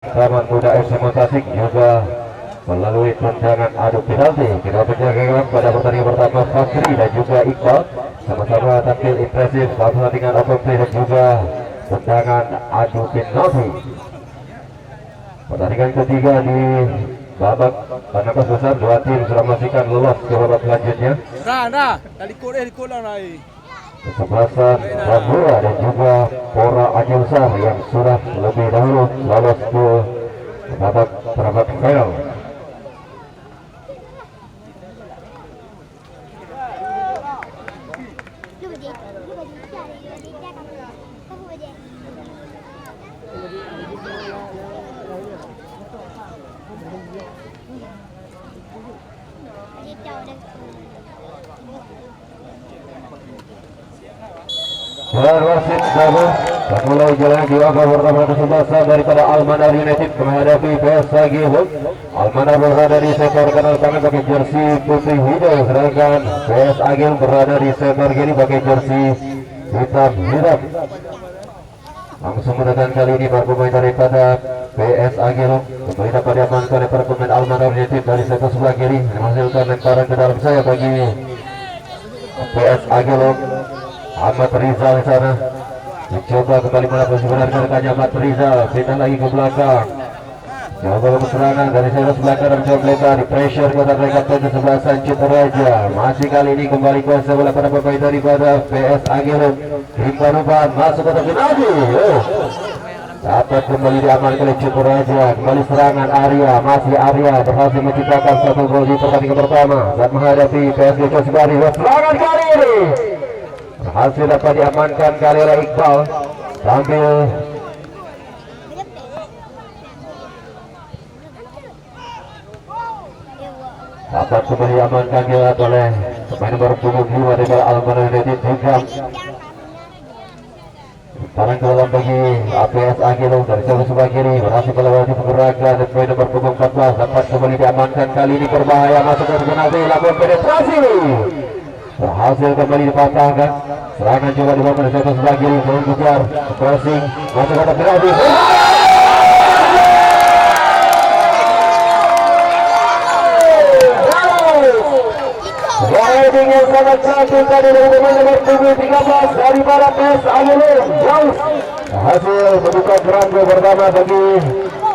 Taman Muda SMA Tasik juga melalui tendangan adu penalti. Kita berjaga pada pertandingan pertama Fakri dan juga Iqbal sama-sama tampil impresif saat pertandingan open play dan juga tendangan adu penalti. Pertandingan ketiga di babak 16 besar, dua tim sudah memastikan lolos ke babak selanjutnya. Ikut lah Rai. Kesebelasan Bambura dan juga Pora Aceh Besar yang sudah lebih dahulu lolos ke babak perempat final. Dan wasit Sabu mulai jalan di babak pertama kesebelasan daripada Almanar United menghadapi PSG Hub. Almanar berada di sektor kanan tangan pakai jersey putih hijau, sedangkan PSG berada di sektor kiri pakai jersey hitam hitam. Langsung mendatang kali ini para pemain daripada PSG Hub kembali dapat diamankan oleh para pemain Almanar United dari sektor sebelah kiri, menghasilkan lemparan ke dalam sayap bagi PSG Hub. Ahmad Rizal di sana mencoba kembali melakukan sebenarnya rekannya Ahmad Rizal, pindah lagi ke belakang, coba serangan dari sebelah kanan, mencoba lebar di pressure kota mereka ke sebelah Citra Raja. Masih kali ini kembali kuasa bola pada pemain daripada PS Agilum. Timpan masuk ke penalti, dapat kembali diamankan oleh Citra Raja. Kembali serangan Arya, masih Arya berhasil menciptakan satu gol di pertandingan pertama saat menghadapi PSG Cosbari. Serangan kali ini berhasil dapat diamankan kali oleh Iqbal sambil dapat kembali diamankan oleh pemain nomor punggung 5 dari Almanar United Hikam. Sekarang ke dalam bagi APS Agilum dari sebelah kiri berhasil melewati pergerakan dan pemain nomor punggung 14 dapat kembali diamankan. Kali ini berbahaya, masuk ke penalti, lakukan penetrasi, berhasil kembali dipatahkan. Serangan coba dibangun dari sebelah kiri, mengejar crossing, masuk ke penalti. Riding yang sangat cantik tadi dari pemain nomor punggung 13 dari para PS Agilum. Jauh berhasil membuka kerangka pertama bagi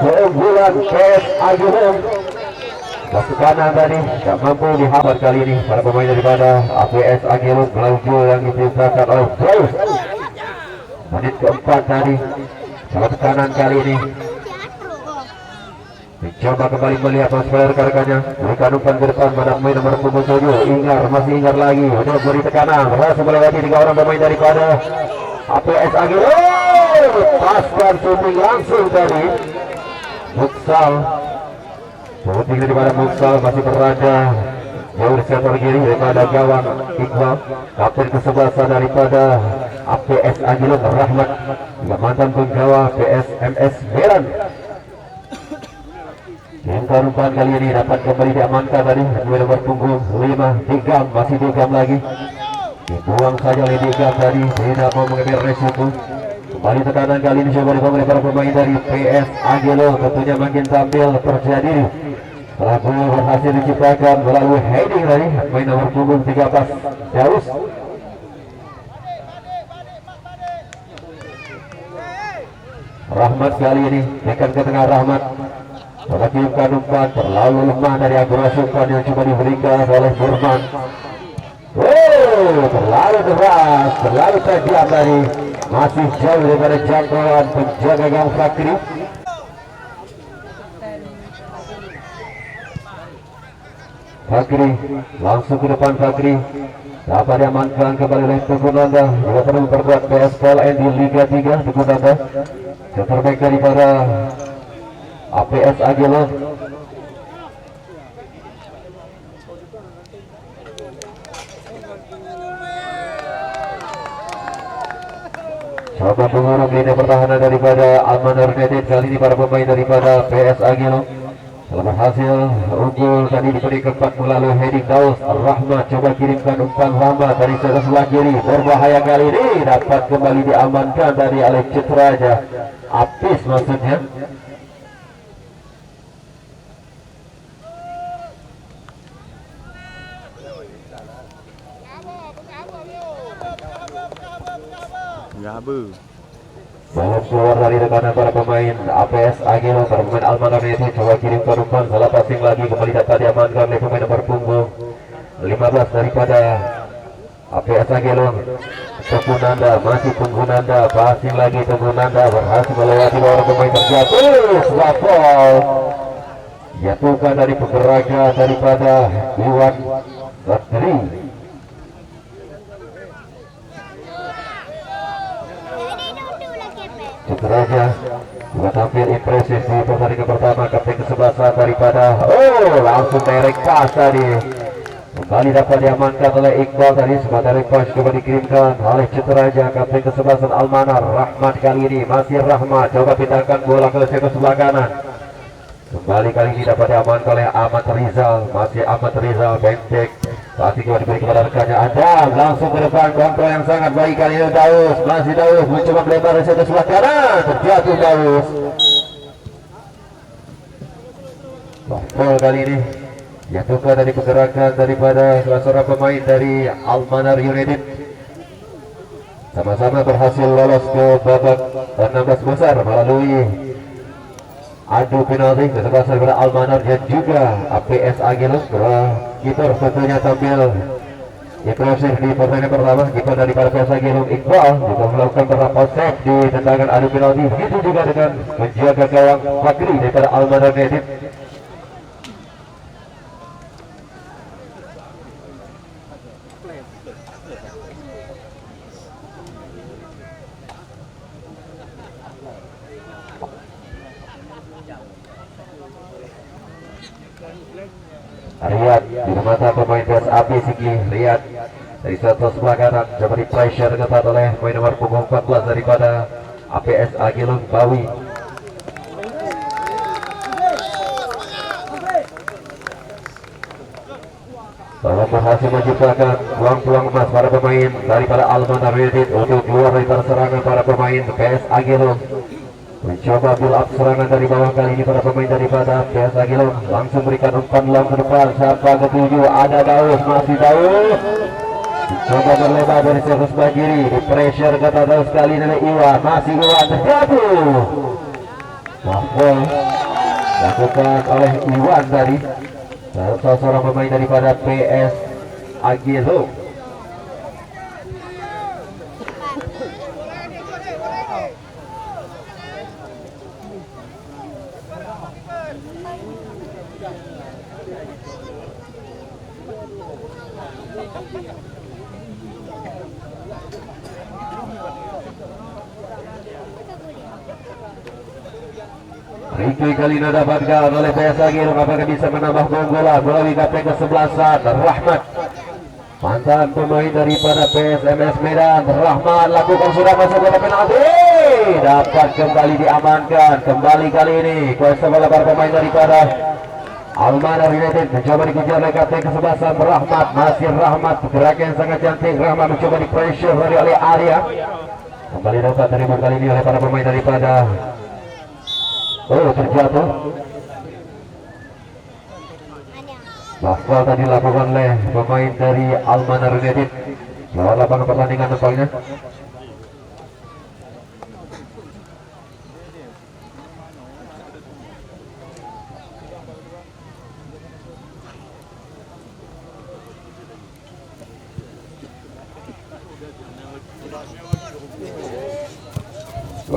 keunggulan PS Agilum. Ke kanan tadi tak mampu dihambat kali ini para pemain daripada APS Agilum melalui gol yang diciptakan oleh Braus. Menit keempat tadi sangat kanan kali ini mencoba kembali melihat transfer rekan-rekannya, berikan umpan ke depan pada pemain nomor punggung 7 Ingar, masih Ingar lagi untuk beri tekanan, berhasil melewati 3 orang pemain daripada APS Agilum. Lepaskan shooting langsung tadi Muksal. Shooting daripada Muksal masih berada jauh di sektor kiri daripada gawang Iqbal. Kapten kesebelasan daripada APS Agilum Rahmat, mantan penggawa PSMS Medan. Yang umpan kali ini dapat kembali diamankan tadi pemain nomor punggung 5 Digam, masih Digam lagi dibuang saja oleh Digam tadi, tidak mau mengambil resiko. Kembali tekanan kali ini coba dibangun oleh para pemain dari PS Agilum, tentunya makin tampil percaya diri setelah gol berhasil diciptakan melalui heading tadi pemain nomor punggung 13 Daus. Rahmat kali ini tekan ke tengah Rahmat, mengakibatkan umpan terlalu lemah dari akurasi umpan yang coba diberikan oleh Burman. Terlalu keras, terlalu tajam tadi, masih jauh daripada jangkauan penjaga gawang Fakri. Fakri langsung ke depan, Fakri dapat diamankan kembali oleh Teguh Nanda. Juga perlu memperkuat PS PLN di Liga 3. Teguh Nanda yang terbaik daripada APS Agilum. Coba mengurung lini pertahanan daripada Almanar United, kali ini para pemain daripada PS Agilum telah berhasil unggul tadi di menit keempat melalui heading Daus. Rahmat coba kirimkan umpan lama dari sebelah kiri, berbahaya kali ini, dapat kembali diamankan dari oleh Citra Raja. Apis maksudnya. Abu. Belum keluar dari tekanan para pemain APS Agilo, para pemain Almanar itu coba kirim ke umpan, salah passing lagi, kembali dapat diamankan oleh pemain nomor punggung 15 daripada APS Agilo. Tunggunanda, masih Tunggunanda, passing lagi Tunggunanda, berhasil melewati bawah pemain terjatuh, foul. Jatuhkan dari pergerakan daripada Iwan Badri. Cukup aja juga tampil impresif di pertandingan pertama. Kapten kesebelasan daripada langsung direct pass tadi, kembali dapat diamankan oleh Iqbal tadi. Sebuah direct pass coba dikirimkan oleh Ceteraja. Kapten kesebelasan Almanar Rahmat kali ini masih Rahmat, coba pindahkan bola ke sektor sebelah kanan. Kembali kali ini dapat diamankan oleh Ahmad Rizal, masih Ahmad Rizal bentek. Saat ini diberi kepada rekannya Adam, langsung ke depan, kontrol yang sangat baik kali ini Daus, masih Daus mencoba melebar dari sektor sebelah kanan, terjatuh Daus. Foul kali ini jatuhkan dari pergerakan daripada salah seorang pemain dari Almanar United. Sama-sama berhasil lolos ke babak 16 besar melalui adu penalti kesebelasan daripada Almanar dan juga APS Agilus. Kiper tentunya tampil impresif di pertandingan pertama. Kiper daripada APS Agilus Iqbal juga melakukan beberapa save di tendangan adu penalti. Begitu juga dengan menjaga gawang Fakri daripada Almanar United. Riyad di mata pemain PSAP Sigi. Riyad dari satu sebelah kanan coba di pressure ketat oleh pemain nomor punggung 14 daripada APS Agilung Bawi. Bahwa berhasil menciptakan peluang-peluang emas para pemain daripada Almanar United untuk keluar dari serangan para pemain PS Agilung. Mencoba build up serangan dari bawah kali ini para pemain daripada PS Agilung. Langsung berikan umpan long ke depan. Siapa ketujuh? Ada Daus, masih Daus. Coba berlebar dari sektor sebelah kiri. Di pressure kata Daus kali ini Iwan, masih Iwan terjatuh. Foul dilakukan oleh Iwan tadi. Salah seorang pemain daripada PS Agilung. Ricky kali ini dapatkan oleh PS Agilung. Apakah bisa menambah bola melalui kapten kesebelasan Rahmat. Mantan pemain daripada PSMS Medan Rahmat lakukan sudah masuk ke penalti. Dapat kembali diamankan. Kembali kali ini kuasa bola para pemain daripada Almanar United mencoba dikejar oleh kapten kesebelasan Rahmat. Masih Rahmat, gerakan yang sangat cantik. Rahmat mencoba di pressure dari oleh Arya. Kembali dapat terima kali ini oleh para pemain daripada terjatuh. Foul tadi dilakukan oleh pemain dari Almanar United. Lewat lapangan pertandingan nampaknya.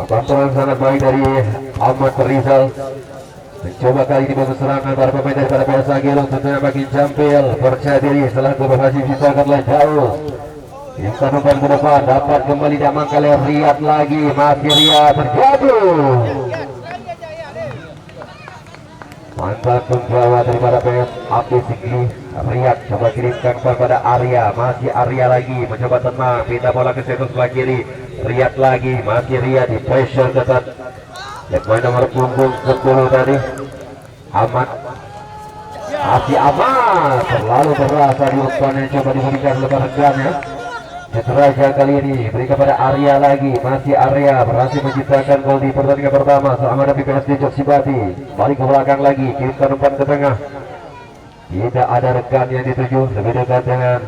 Kontrol sangat baik dari Ahmad Rizal. Mencoba kali ini bagus serangan para pemain daripada PS Agilung. Tentunya makin jampil, percaya diri setelah berhasil disisakan oleh Daus. Yang umpan ke depan dapat kembali diamankan oleh Riyad lagi. Masih Riyad terjatuh. Mantan pembawa daripada PS Api Sigli Riyad coba kirimkan kepada Arya. Masih Arya lagi mencoba tenang, pindah bola ke sektor sebelah kiri. Riyad lagi, masih Riyad di pressure ketat. Pemain nomor punggung 10 tadi Ahmad. Masih Ahmad terlalu berasa di umpan yang coba diberikan oleh rekannya. Ceteraja kali ini beri kepada Arya lagi. Masih Arya berhasil menciptakan gol di pertandingan pertama selama dari PSD Joksibati. Balik ke belakang lagi, kirimkan umpan ke tengah. Tidak ada rekan yang dituju, lebih dekat dengan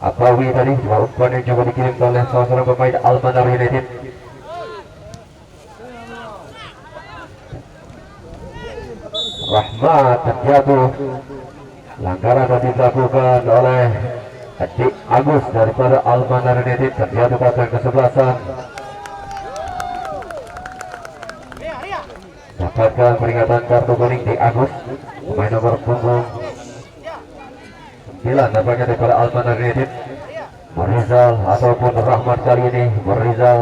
Abawi tadi dua umpan yang coba dikirim oleh salah seorang pemain Almanar United. Rahmat terjatuh. Langgaran tadi dilakukan oleh Adik Agus daripada Almanar United, terjatuh pada kesebelasan. Dapatkan peringatan kartu kuning di Agus, pemain nomor punggung 9 nampaknya daripada Almanar United. Merizal ataupun Rahmat kali ini. Merizal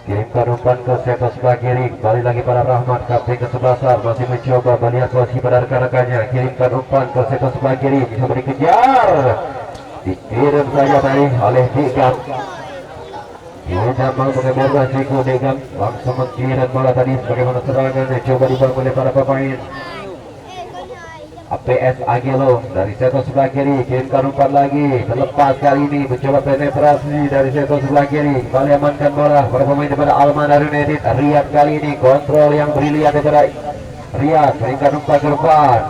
kirimkan umpan ke sektor sebelah kiri, kembali lagi pada Rahmat, kapten kesebelasan masih mencoba melihat posisi pada rekan-rekannya. Kirimkan umpan ke sektor sebelah kiri, bisa dikejar, dikirim saja tadi oleh Digam. Tidak mau mengambil resiko. Digam langsung mengkirim bola tadi sebagaimana serangan yang coba dibangun oleh para pemain APS Agelo dari sektor sebelah kiri. Kirimkan umpan lagi, terlepas kali ini, mencoba penetrasi dari sektor sebelah kiri, kembali amankan bola para pemain daripada Almanar United. Riyad kali ini kontrol yang brilian daripada Riyad, kirimkan umpan ke depan.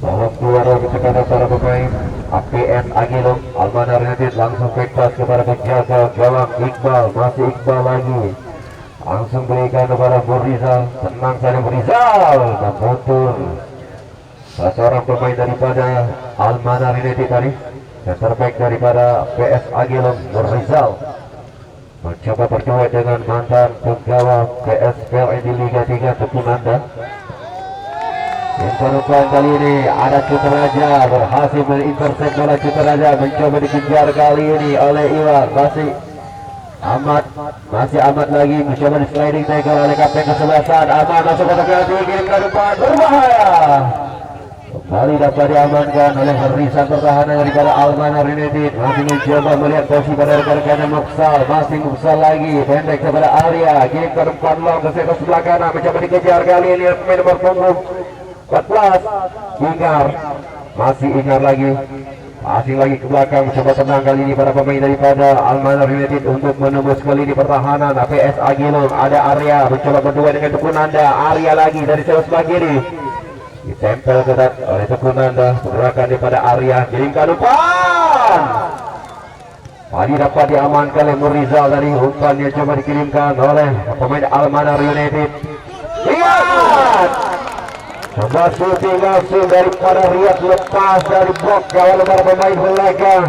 Dalam keluar dari tekanan para pemain APS Agelo, Almanar United langsung bebas kepada penjaga gawang Iqbal. Masih Iqbal lagi, langsung berikan kepada Murizal. Tenang saja Murizal, dan betul salah seorang pemain daripada Almanar United tadi, yang terbaik daripada PS Agelo, Murizal mencoba berduet dengan mantan penggawa PSPL di Liga 3 Tepunanda. Umpan kali ini ada Cuteraja, berhasil mengintersek bola. Cuteraja mencoba dikejar kali ini oleh Iwan. Masih Ahmad lagi mencoba di sliding tackle oleh kapten kesebelasan. Ahmad masuk ke tengah, dikirimkan umpan berbahaya, kembali dapat diamankan oleh barisan pertahanan daripada Almanar United. Masih mencoba melihat posisi pada rekan-rekannya. Masih Muksal lagi, pendek kepada Arya, kirimkan umpan long ke sektor sebelah kanan, mencoba dikejar kali ini pemain nomor punggung 14 Ingar. Masih Ingar lagi, asing lagi ke belakang, mencoba tenang kali ini para pemain daripada Almanar United untuk menembus kali ini pertahanan APS Agilo. Ada Arya mencoba berdua dengan Tepunanda. Arya lagi dari sebelah kiri, ditempel ketat oleh Tepunanda. Pergerakan daripada Arya, kirimkan umpan, tadi dapat diamankan oleh Murizal. Dari umpan yang coba dikirimkan oleh pemain Almanar United. Lihat, coba shooting langsung daripada Riyad, lepas dari blok kawan para pemain belakang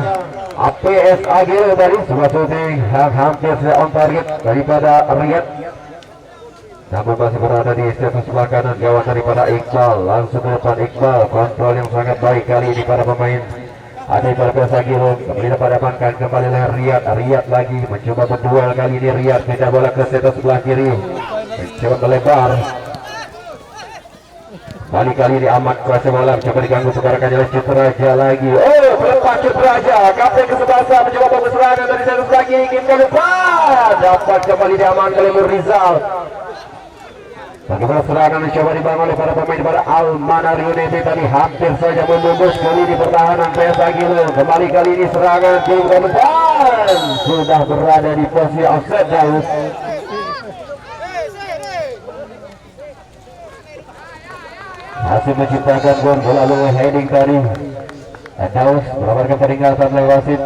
APS Agil. Dari sebuah shooting hampir on target daripada Riyad, namun masih berada di sektor sebelah kanan gawang daripada Iqbal. Langsung ke depan Iqbal, kontrol yang sangat baik kali ini para pemain ada pada APS Agil. Kembali dapat amankan kembali oleh Riyad. Riyad lagi mencoba berduel kali ini. Riyad pindah bola ke sektor sebelah kiri, mencoba melebar. Kali ini Ahmad kuasa malam, coba diganggu sekarang oleh Cuteraja lagi. Oh, berlepas Cuteraja, kapten kesebelasan mencoba bagus serangan dari satu lagi, ingin ke depan, dapat kembali diamankan oleh Murizal. Bagaimana serangan mencoba dibangun oleh para pemain pada Almanar United tadi, hampir saja membungkus kali ini pertahanan PS Agilo. Kembali kali ini serangan ke depan, sudah berada di posisi offset Daus. Masih menciptakan gol, bola luar heading tadi. Daus melakukan peringatan oleh wasit.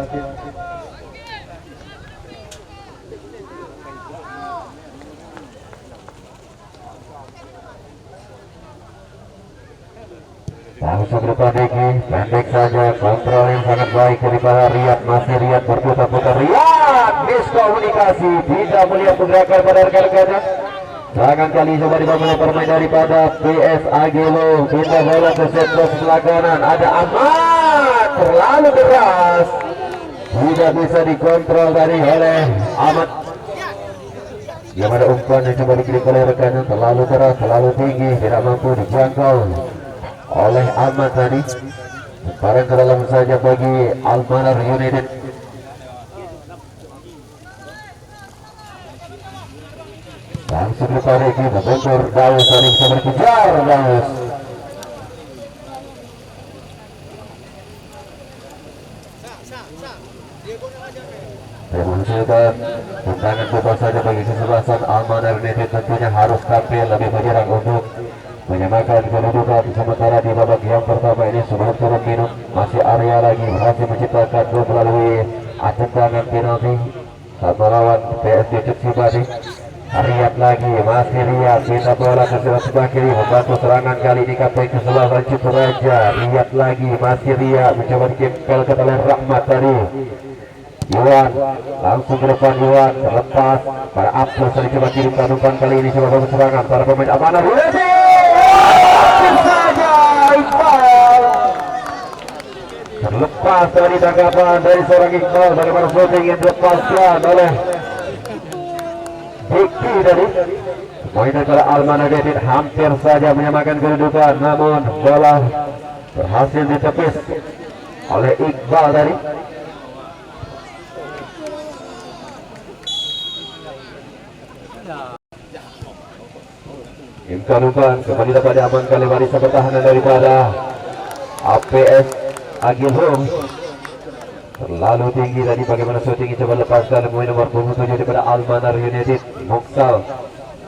Langsung ke depan Diki, pendek saja, kontrol yang sangat baik daripada Riyad. Masih Riyad berputar-putar, Riyad miskomunikasi, tidak melihat pergerakan pada rekan-rekannya. Serangan kali coba dibangun oleh pemain daripada PS Agelo. Pindah bola ke sektor sebelah kanan, ada Ahmad, terlalu keras, tidak bisa dikontrol tadi oleh Ahmad. Yang ada umpan yang coba dikirim oleh rekannya, terlalu keras, terlalu tinggi, tidak mampu dijangkau oleh Ahmad tadi. Sekarang ke dalam saja bagi Almanar United. Langsung ditarik, membentur Daus tadi, bisa berkejar Daus. Memunculkan tendangan bebas saja bagi kesebelasan Almanar United. Tentunya harus tampil lebih menyerang untuk menyamakan kedudukan sementara di babak yang pertama ini. Sebelum turun minum masih Arya lagi berhasil menciptakan gol melalui tendangan penalti saat melawan PSG Cipsibadi. Riyad lagi, masih Riyad, minta bola ke sebelah kiri, membantu serangan kali ini kapten ke-11 Rancit Raja. Riyad lagi, masih Riyad, mencoba dikempel ke oleh Rahmat tadi. Iwan, langsung ke depan Iwan, terlepas pada Abdul, tadi coba kirimkan umpan kali ini, coba bangun serangan para pemain Amanah United. Saja Iqbal terlepas dari tanggapan dari seorang Iqbal, bagaimana shooting yang dilepaskan oleh Diki tadi. Poin dari Almanah United hampir saja menyamakan kedudukan, namun bola berhasil ditepis oleh Iqbal tadi. Imkan umpan kembali dapat diamankan oleh barisan pertahanan daripada APS Agilhum. Terlalu tinggi tadi, bagaimana shooting coba lepaskan pemain nomor 27 daripada Almanar United, Muksal,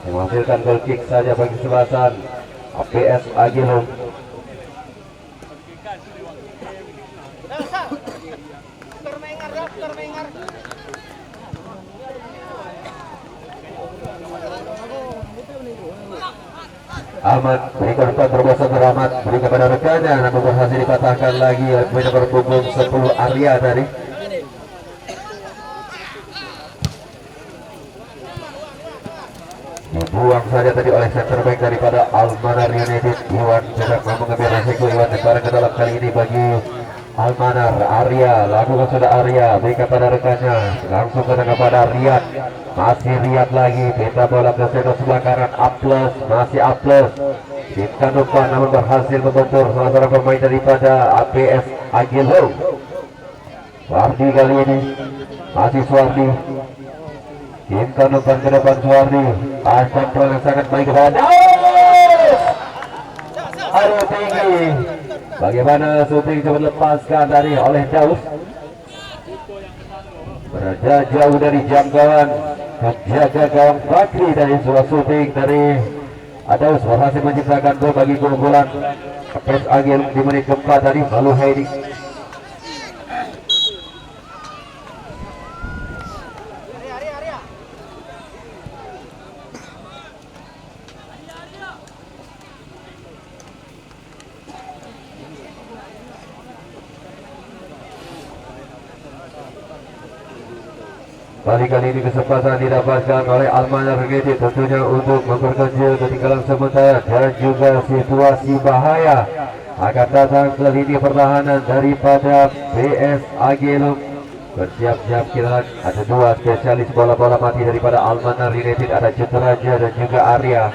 yang menghasilkan goal kick saja bagi kesebelasan APS Agilhum. Ahmad berikan umpan terobosan Rahmat, beri kepada rekannya, namun berhasil dipatahkan lagi oleh pemain nomor punggung 10 Arya tadi. Dibuang saja tadi oleh center back daripada Almanar United. Iwan tidak mau mengambil resiko. Iwan sekarang ke dalam kali ini bagi Almanar. Arya, lakukan sudah Arya, berikan pada rekannya, langsung kepada Riyad. Masih Riyad lagi, minta bola ke sebelah kanan, Aples, masih Aples. Timkan umpan namun berhasil membentur salah seorang pemain daripada APS Agilhum. Wardi kali ini, masih Suwardi. Timkan umpan ke depan Suwardi. Kontrol yang sangat baik kepada aduh tinggi. Bagaimana shooting coba lepaskan dari oleh Daus. Berada jauh dari jangkauan penjaga gawang Bakri dari sebuah shooting dari Daus, berhasil menciptakan gol bagi keunggulan APS Agilhum di menit keempat tadi. Lalu Heidi kali ini kesempatan didapatkan oleh Almanar United tentunya untuk memperkecil ketinggalan sementara dan juga situasi bahaya akan datang ke lini pertahanan daripada PS Agilhum. Bersiap-siap kita, ada dua spesialis bola-bola mati daripada Almanar United, ada Ceteraja dan juga Arya.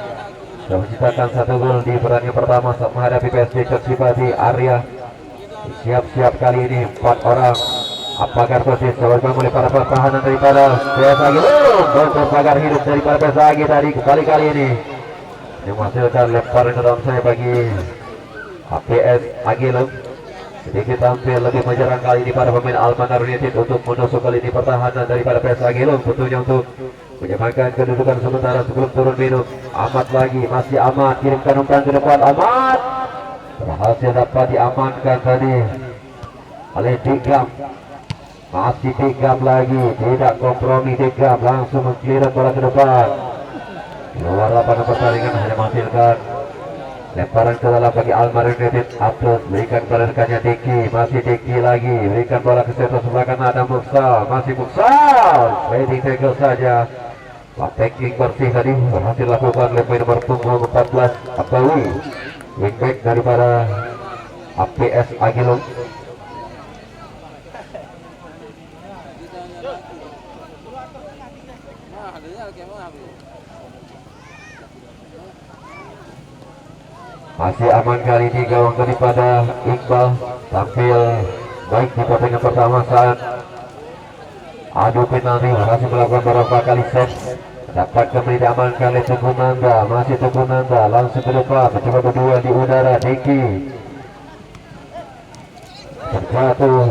Sudah menciptakan satu gol di peran yang pertama saat menghadapi PSG Cipsibadi. Arya siap-siap kali ini 4 orang. Apakah proses dilakukan oleh para pertahanan daripada PS Agilhum? Bentuk pagar hidup daripada PS Agilhum tadi kali ini yang menghasilkan lemparan ke dalam saya bagi APS Agilhum. Sedikit tampil lebih menyerang kali ini para pemain Almanar United untuk menusuk kali ini pertahanan daripada PS Agilhum, tentunya untuk menyamakan kedudukan sementara sebelum turun minum. Ahmad lagi, masih Ahmad, kirimkan umpan ke depan. Ahmad berhasil dapat diamankan tadi oleh Digam. Masih Digam lagi, tidak kompromi Digam, langsung mengkliran bola ke depan. Luar lapangan pertandingan hanya menghasilkan lemparan ke dalam bagi Almanar United. Abdul berikan pada rekannya Diki, masih Diki lagi, berikan bola ke sebelah kanan, ada Muksal, masih Muksal, sliding tackle saja. Tackling bersih tadi berhasil lakukan oleh pemain nomor punggung 14 Abawi, wingback daripada APS Agilhum. Masih aman kali ini gawang daripada Iqbal, tampil baik di pertandingan pertama saat adu penalti, berhasil melakukan beberapa kali set. Dapat kembali diamankan oleh Teguh Nanda, masih Teguh Nanda langsung ke depan, mencoba berdua di udara. Diki terjatuh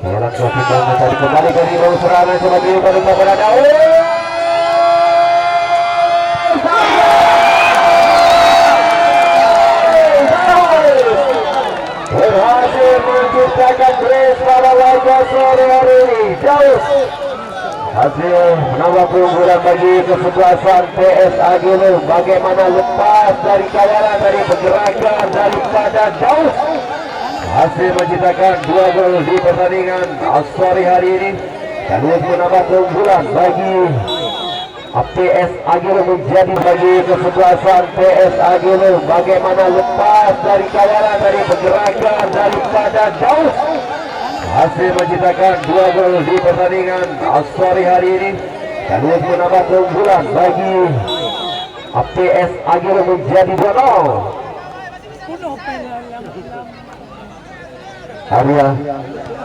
dalam kesimbangan tadi, kembali dari bawah serangan, coba diubah kepada Daud. sore hari ini. Jauh hasil menambah keunggulan bagi kesebelasan PS Agilum. Bagaimana lepas dari kawalan, dari pergerakan daripada Jauh, hasil menciptakan 2 gol di pertandingan sore hari ini. Sekaligus menambah keunggulan bagi PS Agilum menjadi bagi kesebelasan PS Agilum. Bagaimana lepas dari kawalan, dari pergerakan daripada Jauh, hasil menciptakan 2 gol di pertandingan sore hari ini. Sekaligus menambah keunggulan bagi PS Agilum menjadi 2-0. Arya,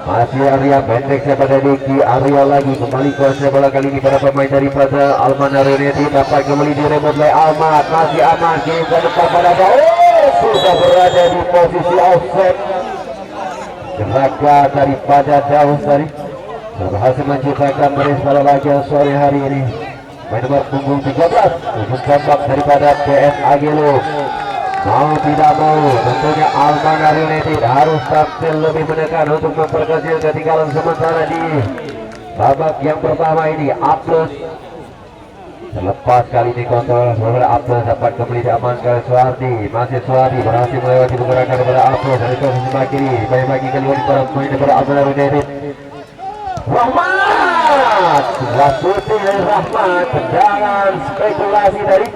masih Arya, pendek pada Diki. Arya lagi kembali kuasai bola kali ini pada pemain daripada Almanar United. Dapat kembali direbut oleh Ahmad, masih aman game ke depan pada sudah berada di posisi offset. Gerakan daripada Daus tadi berhasil menciptakan brace pada laga sore hari ini. Main nomor punggung 13 untuk tembak daripada PS Agilum. Mau tidak mau, tentunya Almanar United harus tampil lebih menekan untuk memperkecil ketinggalan sementara di babak yang pertama ini. Aplus terlepas kali ini kontrol beberapa Aplus dapat kembali diamankan Suardi. Masih Suardi berhasil melewati pergerakan daripada Aplus dari posisi sebelah kiri. Bagi kedua para pemain daripada Almanar United. Rahmat, Wasuti dari Rahmat, tendangan spekulasi dari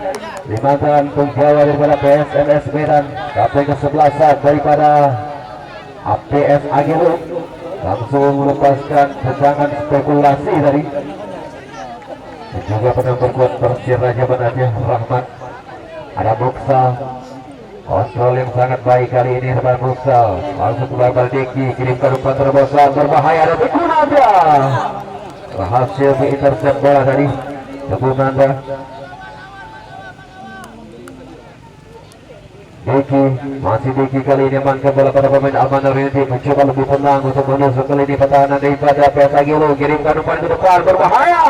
mantan penggawa daripada PSMS Medan. Kapten ke-11 daripada PS Agilum langsung melepaskan tendangan spekulasi tadi. Dan juga pernah berkuat Persiraja Aceh Rahmat. Ada Muksal, kontrol yang sangat baik kali ini daripada Muksal. Langsung ke Deki, kirimkan umpan terobosan berbahaya dan Tegunanda berhasil mengintercept bola tadi. Tegunanda, Deki, masih Deki kali ini amankan bola pada pemain Almanar United. Mencoba lebih tenang untuk menusuk kali ini pertahanan daripada PS Agilum. Kirimkan umpan ke depan berbahaya.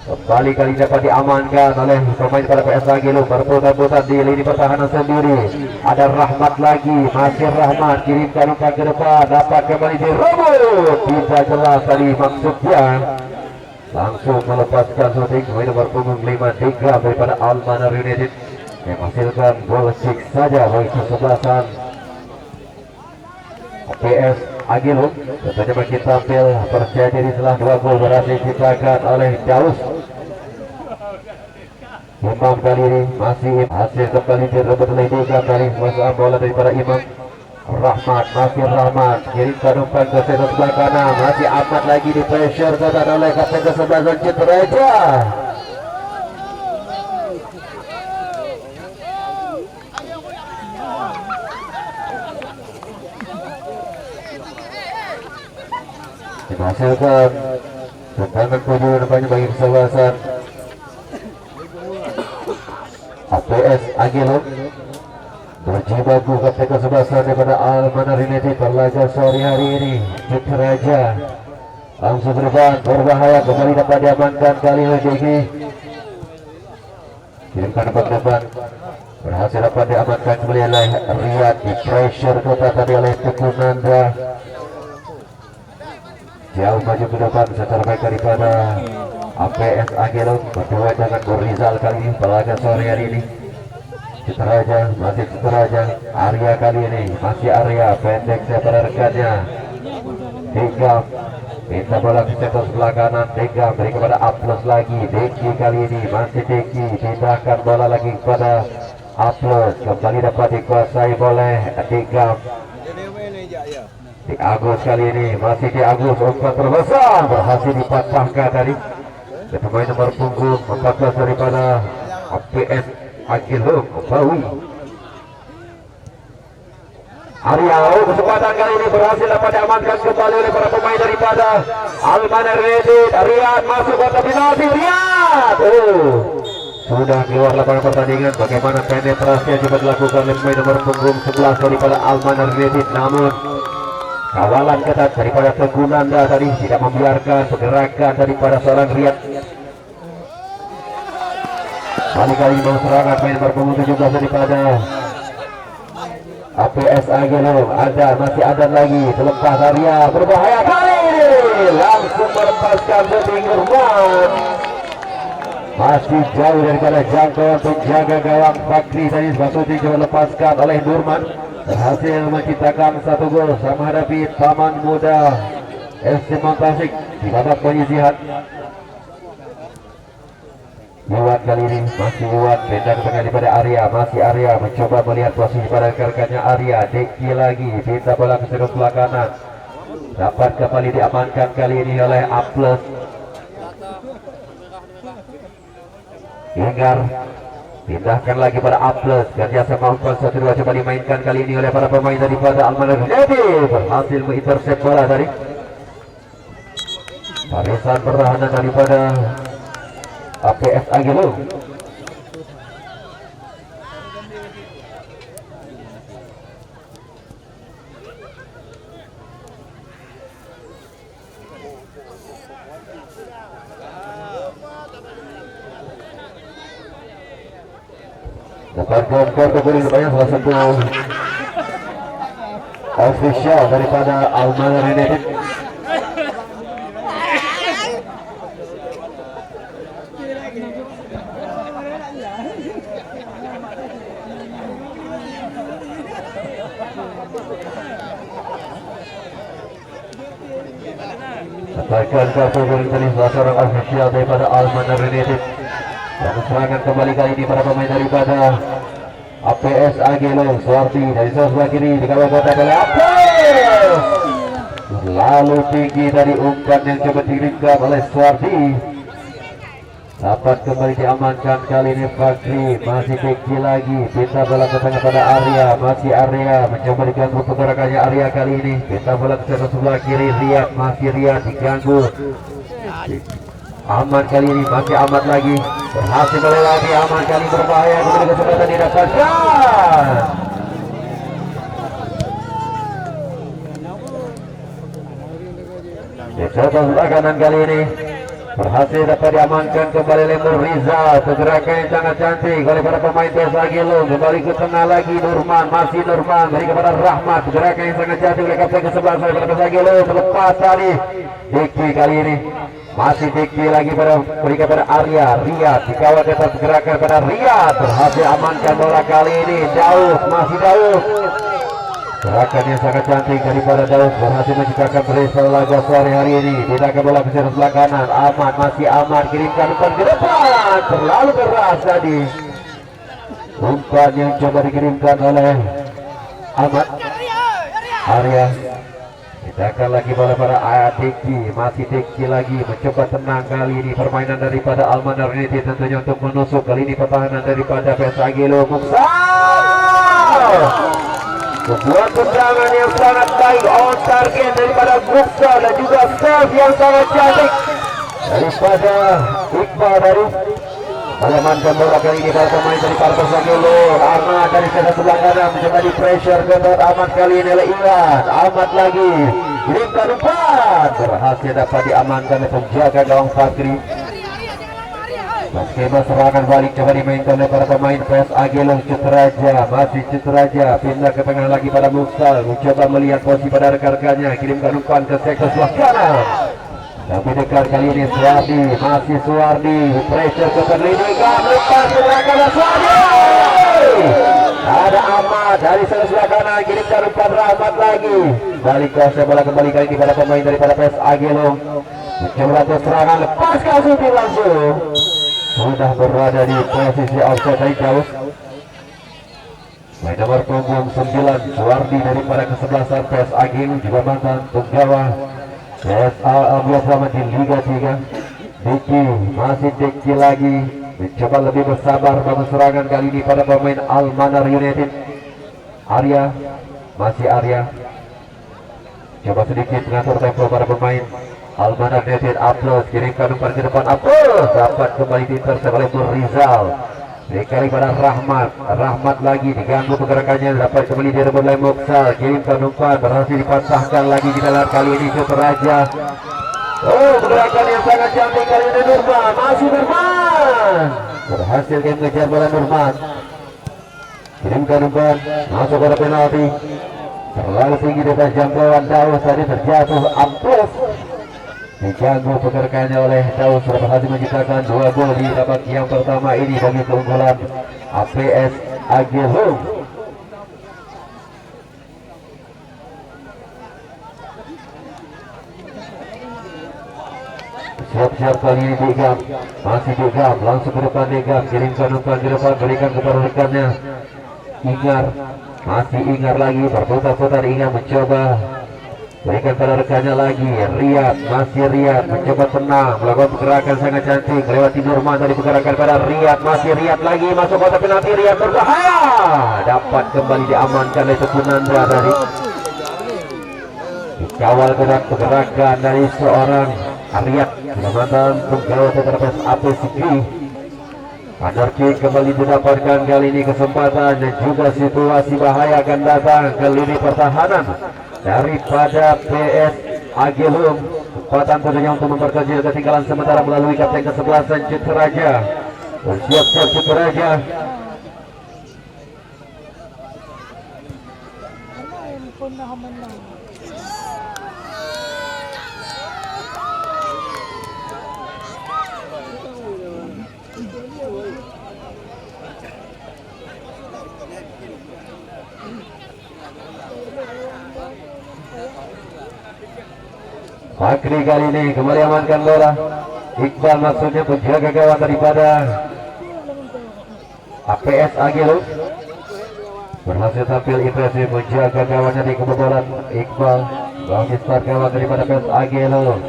Kembali kali dapat diamankan oleh pemain pada PS Agilum. Berputar-putar di lini pertahanan sendiri. Ada Rahmat lagi, masih Rahmat, kirimkan umpan ke depan, dapat kembali direbut. Tidak jelas tadi maksudnya. Langsung melepaskan shooting pemain nomor punggung 5 Digram daripada Almanar United yang menghasilkan gol kick saja bagi kesebelasan PS Agilum. Tentunya makin tampil percaya diri setelah 2 gol berhasil diciptakan oleh Daus. Imam kali ini masih hasil kembali direbut oleh Digram dari masa bola daripada Imam. Rahmat, masih Rahmat, kirimkan umpan ke sektor sebelah kanan. Masih Ahmad lagi di pressure ketat oleh kapten ke-11 Citra. Dihasilkan tendangan kunjungan depannya bagi kesebelasan PS Agilum. Berjibaku kapten ke-11 daripada Almanar United berlaga sore hari ini. Citra langsung berban berbahaya, kembali dapat diamankan kali ini Deki. Kirimkan umpan depan, berhasil dapat diamankan kembali oleh Riyad. Di pressure ketat tadi oleh Tegunanda. Jauh maju ke depan secara baik daripada PS Agilum. Berdua dengan Rizal kali ini berlaga sore hari ini. Citra masih Citra. Arya kali ini masih Arya, pendek daripada rekannya. Digram minta bola ke sektor sebelah kanan. Digram beri kepada Aplus lagi. Deki kali ini masih Deki, pindahkan bola lagi kepada Aplus. Kembali dapat dikuasai oleh Digram. Di Agus kali ini masih di Agus, umpan terbesar berhasil dipatahkan tadi. Pemain nomor punggung 14 daripada PS Agilum Bawi. Arya, kesempatan kali ini berhasil dapat diamankan kembali oleh para pemain daripada Almanar United. Riyad masuk kotak penalti. Riyad sudah keluar lapangan pertandingan. Bagaimana penetrasi yang coba dilakukan oleh pemain nomor punggung 11 daripada Almanar United, namun kawalan ketat daripada Tegunanda tadi tidak membiarkan pergerakan daripada seorang Riyad. Kali-kali mau serangan main berpunggung 17 daripada PS Agilum. Masih ada lagi, terlepas Arya, berbahaya kali langsung melepaskan shooting Nurman. Masih jauh daripada jangkauan penjaga gawang Fakri. Tadi shooting coba lepaskan oleh Nurman, berhasil menciptakan 1 gol sama hadapi Taman Muda FC Tasik di babak penyisihan. Iwan kali ini masih Iwan, pindah ke tengah daripada Arya, masih Arya mencoba melihat posisi pada rekan-rekannya. Arya Deki lagi, pindah bola ke sebelah kanan, dapat kembali diamankan kali ini oleh Aples. Ingar pindahkan lagi pada Aples, kerjasama umpan 1-2 coba dimainkan kali ini oleh para pemain daripada Almanar United, berhasil mengintersep bola dari barisan pertahanan daripada APS Agelo. Bukan kategori banyak salah satu official daripada Almanar United. Bahkan kategori tadi salah seorang official daripada Almanar United. Dan serangan kembali kali ini para pemain daripada APS Agelo. Suarti dari sebelah kiri dikawal kotak oleh APS. Lalu tinggi dari umpan yang coba dikirimkan oleh Suarti, dapat kembali diamankan kali ini Fakri. Masih tinggi lagi, pinta bola ke tengah pada Arya, masih Arya mencoba diganggu pergerakannya Arya kali ini. Pinta bola ke sebelah kiri Riyad, masih Riyad diganggu. Aman kali ini, masih aman lagi, berhasil lagi aman kali, berbahaya, kemudian kesempatan didapatkan. Di sebelah kanan kali ini berhasil dapat diamankan kembali Lemur Rizal. Pergerakan yang sangat cantik oleh para pemain PS Agelo. Kembali ke tengah lagi Nurman, masih Nurman beri kepada Rahmat. Pergerakan yang sangat cantik oleh kapten ke-11 oleh PS Agelo. Selepas tadi Diki kali ini masih Diki lagi beri kepada Arya. Riyad dikawal atas pergerakan pada Riyad, berhasil amankan bola kali ini. Daud, masih Daud. Gerakan yang sangat cantik daripada Daud, berhasil menciptakan perisal laga sore hari ini. Tidak ke bola ke sebelah kanan. Ahmad, masih Ahmad, kirimkan umpan ke depan, terlalu keras tadi umpan yang coba dikirimkan oleh Ahmad. Arya pindahkan lagi bola pada Diki, masih Diki lagi mencoba tenang kali ini. Permainan daripada Almanar United tentunya untuk menusuk kali ini pertahanan daripada PS Agelo. Sebuah tendangan yang sangat baik on target daripada Muksa, dan juga serve yang sangat cantik daripada Iqbal dari mengamankan bola kali ini para pemain dari PS Agelo. Ahmad dari sebelah kanan mencoba di pressure ke Ahmad kali ini oleh Iwan. Ahmad lagi kirimkan umpan, berhasil dapat diamankan oleh penjaga gawang Fakri. Skema serangan balik coba dimainkan oleh para pemain PS Agelo. Cuteraja, masih Cuteraja pindah ke tengah lagi pada Muksal, mencoba melihat posisi pada rekan-rekannya, kirimkan umpan ke sektor sebelah kanan. Tapi dekat kali ini Suardi, masih Suardi, pressure ke perlindungan, lepas serangan Suardi. Ada Ahmad dari sebelah kanan, kirimkan umpan Rahmat lagi. Balik ke bola kembali kali ini pada pemain daripada PS Agelo. Mencoba serangan, lepaskan shooting langsung. Sudah berada di posisi offside dari jauh. Main nomor punggung 9 Suardi daripada kesebelasan PS Agelo, juga mantan penggawa PSA Al-Biasa di Liga 3. Diki, masih Diki lagi mencoba lebih bersabar dalam serangan kali ini pada pemain Almanar United. Arya, masih Arya coba sedikit mengatur tempo para pemain Almanar United. Aplos kirimkan umpan ke depan, Aplos dapat kembali diintersep oleh Rizal. Dikali pada Rahmat, Rahmat lagi diganggu pergerakannya, dapat kembali direbut oleh Muksal, kirimkan umpan, berhasil dipatahkan lagi di dalam kali ini Cuteraja. Oh, pergerakan yang sangat cantik kali ini Nurman, masih Nurman, berhasil dia mengejar bola Nurman. Kirimkan umpan, masuk pada penalti, terlalu tinggi di atas jangkauan Daud, tadi terjatuh Aplos. diganggu pergerakannya oleh Daud, sudah berhasil menciptakan 2 gol di babak yang pertama ini bagi keunggulan APS Agelung. Siap-siap kali ini Digam, masih Digam, langsung ke depan Digam, kirimkan umpan ke depan, berikan kepada rekannya Ingar, masih Ingar lagi, berputar-putar Ingar mencoba berikan pada rekannya lagi, Riyad, masih Riyad mencoba tenang, melakukan pergerakan sangat cantik, lewati Nurman tadi pergerakan pada Riyad, masih Riyad lagi, masuk kotak penalti, Riyad berbahaya, dapat kembali diamankan oleh Tepunandra dari dikawal gerak pergerakan dari seorang Riyad, penyelamatan untuk gawat terhadap APSG. Anarki kembali didapatkan kali ini kesempatan dan juga situasi bahaya akan datang ke lini pertahanan daripada PS Agelung. Kesempatan tentunya untuk memperkecil ketinggalan sementara melalui kapten ke-11 Cuteraja. Bersiap-siap Cuteraja. Fakri kali ini kembali amankan bola. Iqbal maksudnya penjaga gawang daripada APS Agelung. Berhasil tampil impresif menjaga gawangnya di kebobolan Iqbal. Bagi start gawang daripada APS Agelung.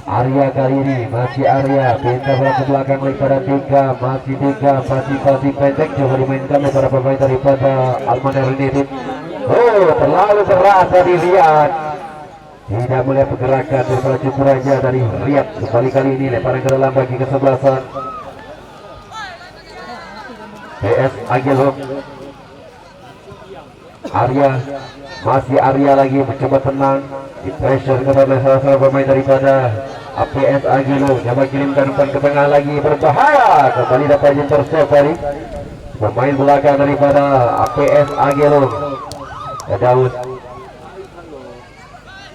Arya kali ini masih Arya, pintar bola ke belakang daripada Tiga, masih Tiga, pasti pendek coba dimainkan oleh para pemain daripada Almanar United. Oh, terlalu keras tadi Riyad. Tidak melihat pergerakan daripada Cuteraja dari Riyad. Kali ini lemparan ke dalam bagi kesebelasan PS Agelung. Arya, masih Arya lagi mencoba tenang, di pressure kepada salah pemain daripada APS Agelung. Coba kirimkan umpan ke tengah lagi, berbahaya, kembali dapat intercept dari pemain belakang daripada APS Agelung. Daud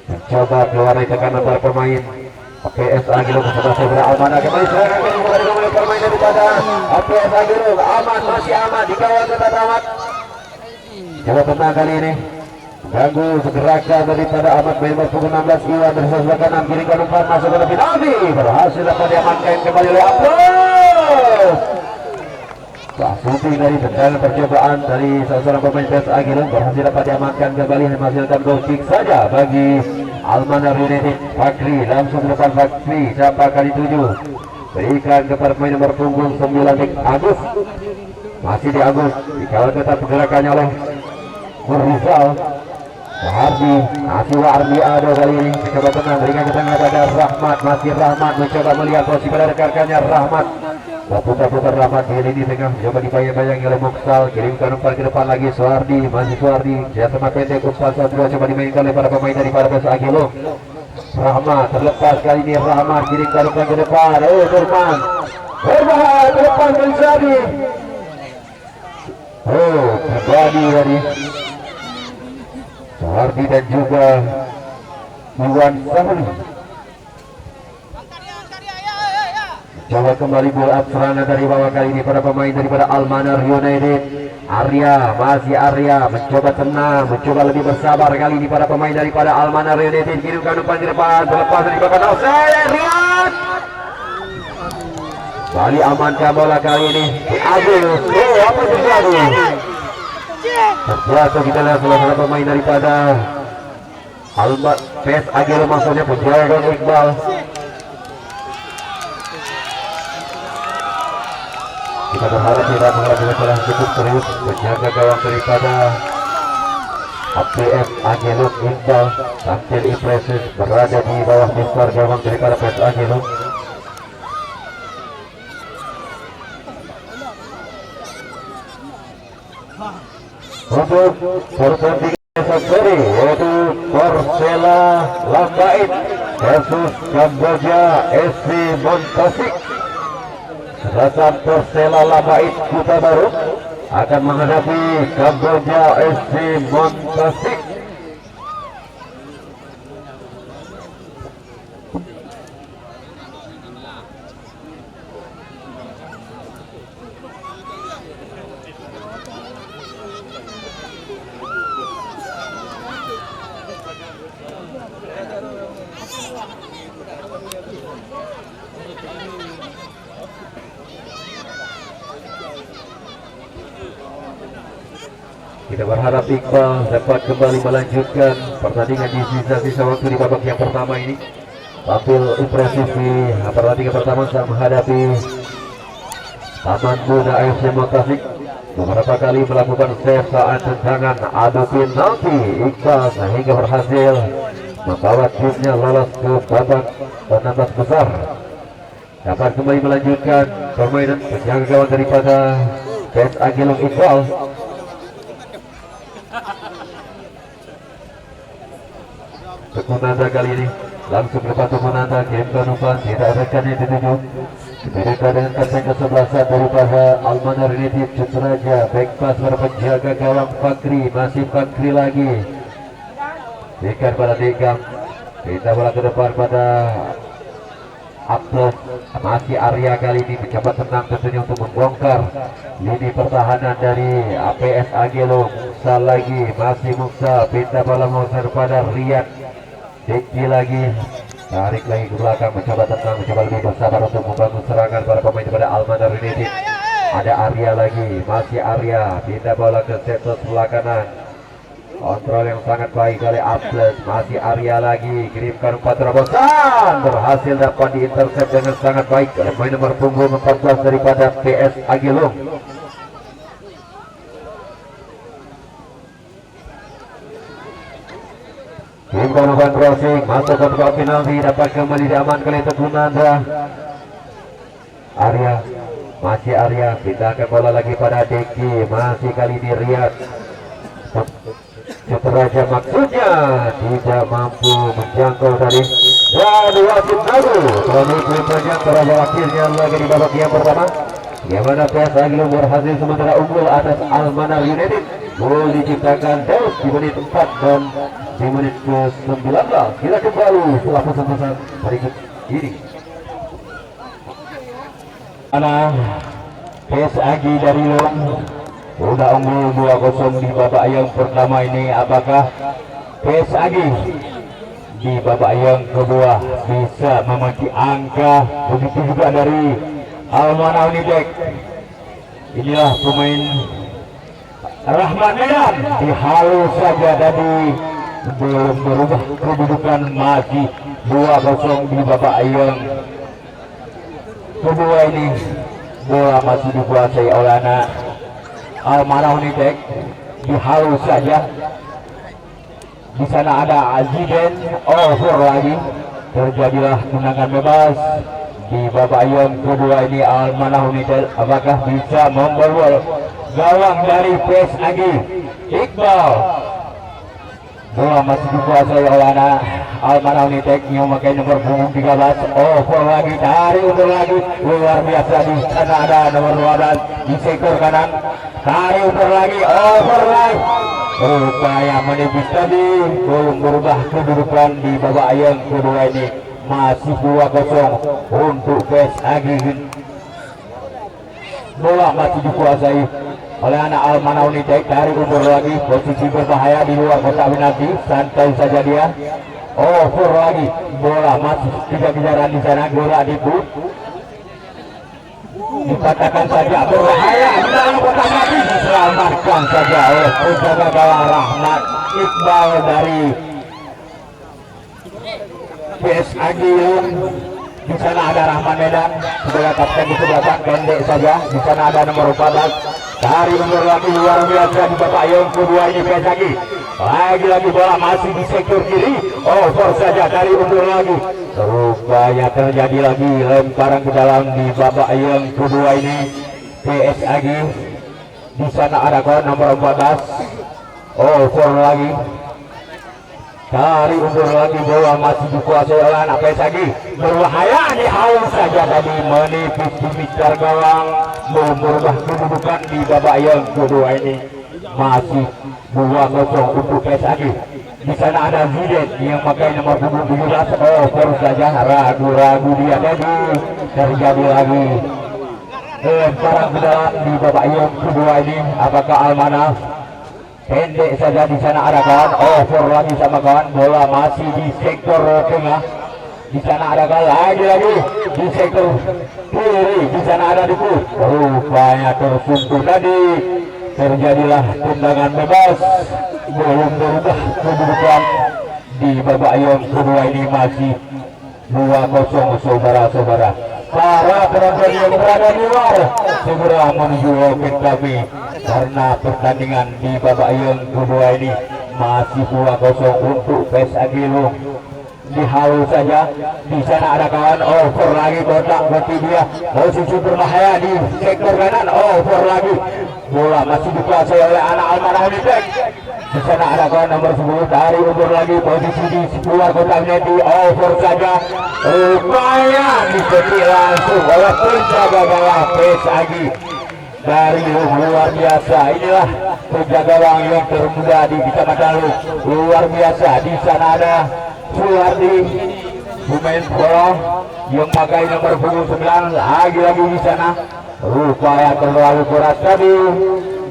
mencoba keluar dari tekanan para pemain APS Agelung. Setelah segera aman kembali serangan dari pemain daripada APS Agelung. Aman, masih aman, dikawal ketat amat. Coba tenang kali ini, ganggu pergerakan daripada Ahmad Member pukul 16 Iwan dari sebelah kanan, kirimkan umpan masuk ke penalti, berhasil dapat diamankan kembali oleh Abdul. Shooting dari tendangan percobaan dari seorang pemain PS Agelung berhasil dapat diamankan kembali, menghasilkan goal kick saja bagi Almanar United. Fakri langsung ke depan, Fakri siapa kali 7 berikan kepada pemain nomor punggung 9 Agus, masih di Agus, dikawal ketat pergerakannya oleh Rizal. Wardi, masih Wardi ada kali ini mencoba tenang, berikan ke tengah pada Rahmat, masih Rahmat mencoba melihat posisi pada rekan-rekannya. Rahmat putar-putar Rahmat di lini tengah, coba dibayang-bayangi oleh Muksal, kirimkan umpan ke depan lagi Suardi, masih Suardi, dia sama pendek umpan 1-2 coba dimainkan oleh para pemain daripada PS Agelung. Rahmat terlepas kali ini, Rahmat kirimkan umpan ke depan, Nurman berbahaya ke depan Rizadi. Kembali dari Suardi dan juga Iwan Sahli. Coba kembali bola serangan dari bawah kali ini pada pemain daripada Almanar United. Arya, masih Arya mencoba tenang, mencoba lebih bersabar kali ini pada pemain daripada Almanar United. Kirimkan umpan ke depan, terlepas dari belakang Riyad. Bali amankan bola kali ini. Agus, apa terjadi? Terjatuh, kita lihat salah pemain daripada PS Agelung, maksudnya penjaga Iqbal. Kita berharap tidak mengalami kesalahan cukup serius menjaga gawang daripada APS Agelung. Iqbal tampil impresif berada di bawah besar gawang daripada PS Agelung. Untuk pertandingan seri yaitu Persela Lambait versus Kamboja SC Montasik. Selatan Persela Lambait Kota Baru akan menghadapi Kamboja SC Montasik. Kita berharap Iqbal dapat kembali melanjutkan pertandingan di sisa-sisa waktu di babak yang pertama ini. Tampil impresif di pertandingan pertama saat menghadapi Taman Muda AFC Tasik. Beberapa kali melakukan save saat tendangan adu penalti. Iqbal sehingga berhasil membawa timnya lolos ke babak 16 besar. Dapat kembali melanjutkan permainan penjaga gawang daripada PS Agilong Iqbal. Tukunanda kali ini langsung lepas Tukunanda, kirimkan umpan, tidak rekan yang dituju. Mereka dengan kartu ke-11 daripada Almanar United Cuteraja. Back pass pada penjaga gawang Fakri, masih Fakri lagi. Berikan pada Degam. Kita bola ke depan pada Abdul, masih Arya kali ini mencoba tenang tentunya untuk membongkar lini pertahanan dari APS Agilong. Muksa lagi, masih Muksa, pinta bola menguasai pada Riyad. Deki lagi, tarik lagi ke belakang, mencoba tenang, mencoba lebih bersabar untuk membangun serangan para pemain pada Almanar United. Ada Arya lagi, masih Arya, pinta bola ke sektor sebelah kanan. Kontrol yang sangat baik oleh Atlas, masih Arya lagi, kirimkan umpan terobosan, berhasil dapat diintercept dengan sangat baik oleh pemain nomor punggung 14 daripada PS Agilong. Kirimkan umpan crossing, masuk ke kotak penalti, dapat kembali diamankan oleh Tukunanda. Arya, masih Arya, pindahkan bola lagi pada Deki, masih kali ini Riyad. Cuteraja maksudnya tidak mampu menjangkau tadi, dan wasit baru Tony menjangkau akhirnya lagi di babak yang pertama, yang mana PS Agilong berhasil sementara unggul atas Almanar United. Gol diciptakan Deus di menit 4 dan di menit ke-19. Kita kembali setelah pesan-pesan berikut ini. Mana PS Agi dari Long sudah unggul 2-0 di babak yang pertama ini. Apakah PS Agi di babak yang kedua bisa memaki angka? Begitu juga dari Almanar United. Inilah pemain Rahman Medan, dihalus saja tadi, belum berubah kedudukan, masih 2-0 di babak yang kedua ini. Bola masih dikuasai oleh anak Almanar United, dihalus saja. Di sana ada Aziden, over lagi, terjadilah tendangan bebas di babak yang kedua ini. Almanar United apakah bisa membobol gawang dari PS Agi? Iqbal, bola masih dikuasai oleh anak Almanar United yang memakai nomor punggung 13. Over lagi, tarik undur lagi, luar biasa. Di sana ada nomor 12 di sektor kanan, tarik undur lagi, over lagi. Upaya menipis tadi, belum berubah kedudukan di babak yang kedua ini. Masih 2-0 untuk PS Agi. Bola masih dikuasai oleh anak Almanar United, tarik undur lagi, posisi berbahaya di luar kotak penalti, santai saja dia. Over lagi, bola masih kejar-kejaran di sana. Bola diput, dikatakan saja berbahaya di dalam kotak penalti, diselamatkan saja oleh penjaga gawang Rahmat Iqbal dari PS Agilong. Di sana ada Rahman Medan sebagai kapten di sebelah pendek saja. Di sana ada nomor 14, dari nomor lagi, luar biasa di babak yang kedua ini. PS Agi lagi bola masih di sektor kiri, over saja, dari undur lagi. Rupanya terjadi lagi lemparan ke dalam di babak yang kedua ini. PS Agi, di sana ada kawan nomor 14, over lagi, dari undur lagi. Bola masih dikuasai oleh anak PS Agi, berbahaya, dihalau saja tadi, menipis di mikar gawang, merubah kedudukan di babak yang kedua ini. Masih 2-0 untuk PS Agi. Di sana ada Zidane yang pakai nomor punggung 17, over saja, ragu-ragu dia tadi, terjadi lagi lemparan ke dalam di babak yang kedua ini. Apakah Almanar? Pendek saja, di sana ada kawan, over lagi sama kawan. Bola masih di sektor tengah. Di sana ada kawan lagi di sektor kiri. Di sana ada Diput, rupanya tersentuh tadi terjadilah tendangan bebas. Belum berubah kedudukan di babak yang kedua ini, masih 2-0 saudara-saudara. Para penonton yang berada di luar segera menuju loket kami karena pertandingan di babak yang kedua ini masih 2-0 untuk PSAG Lung. Dihalu saja, di sana ada kawan over lagi, kotak berarti dia posisi berbahaya di sektor kanan, over lagi, bola masih dikuasai oleh anak Almanah Unitek. Di sana ada kawan nomor 10 dari undur lagi, posisi di luar kotak net, over saja, upaya dipetik langsung oleh penjaga gawang PSAG dari luar biasa. Inilah penjaga gawang yang termuda di Kecamatan Lung, luar biasa. Di sana ada Suwardi, pemain bola yang pakai nomor punggung 9, lagi-lagi di sana. Upaya terlalu keras tadi,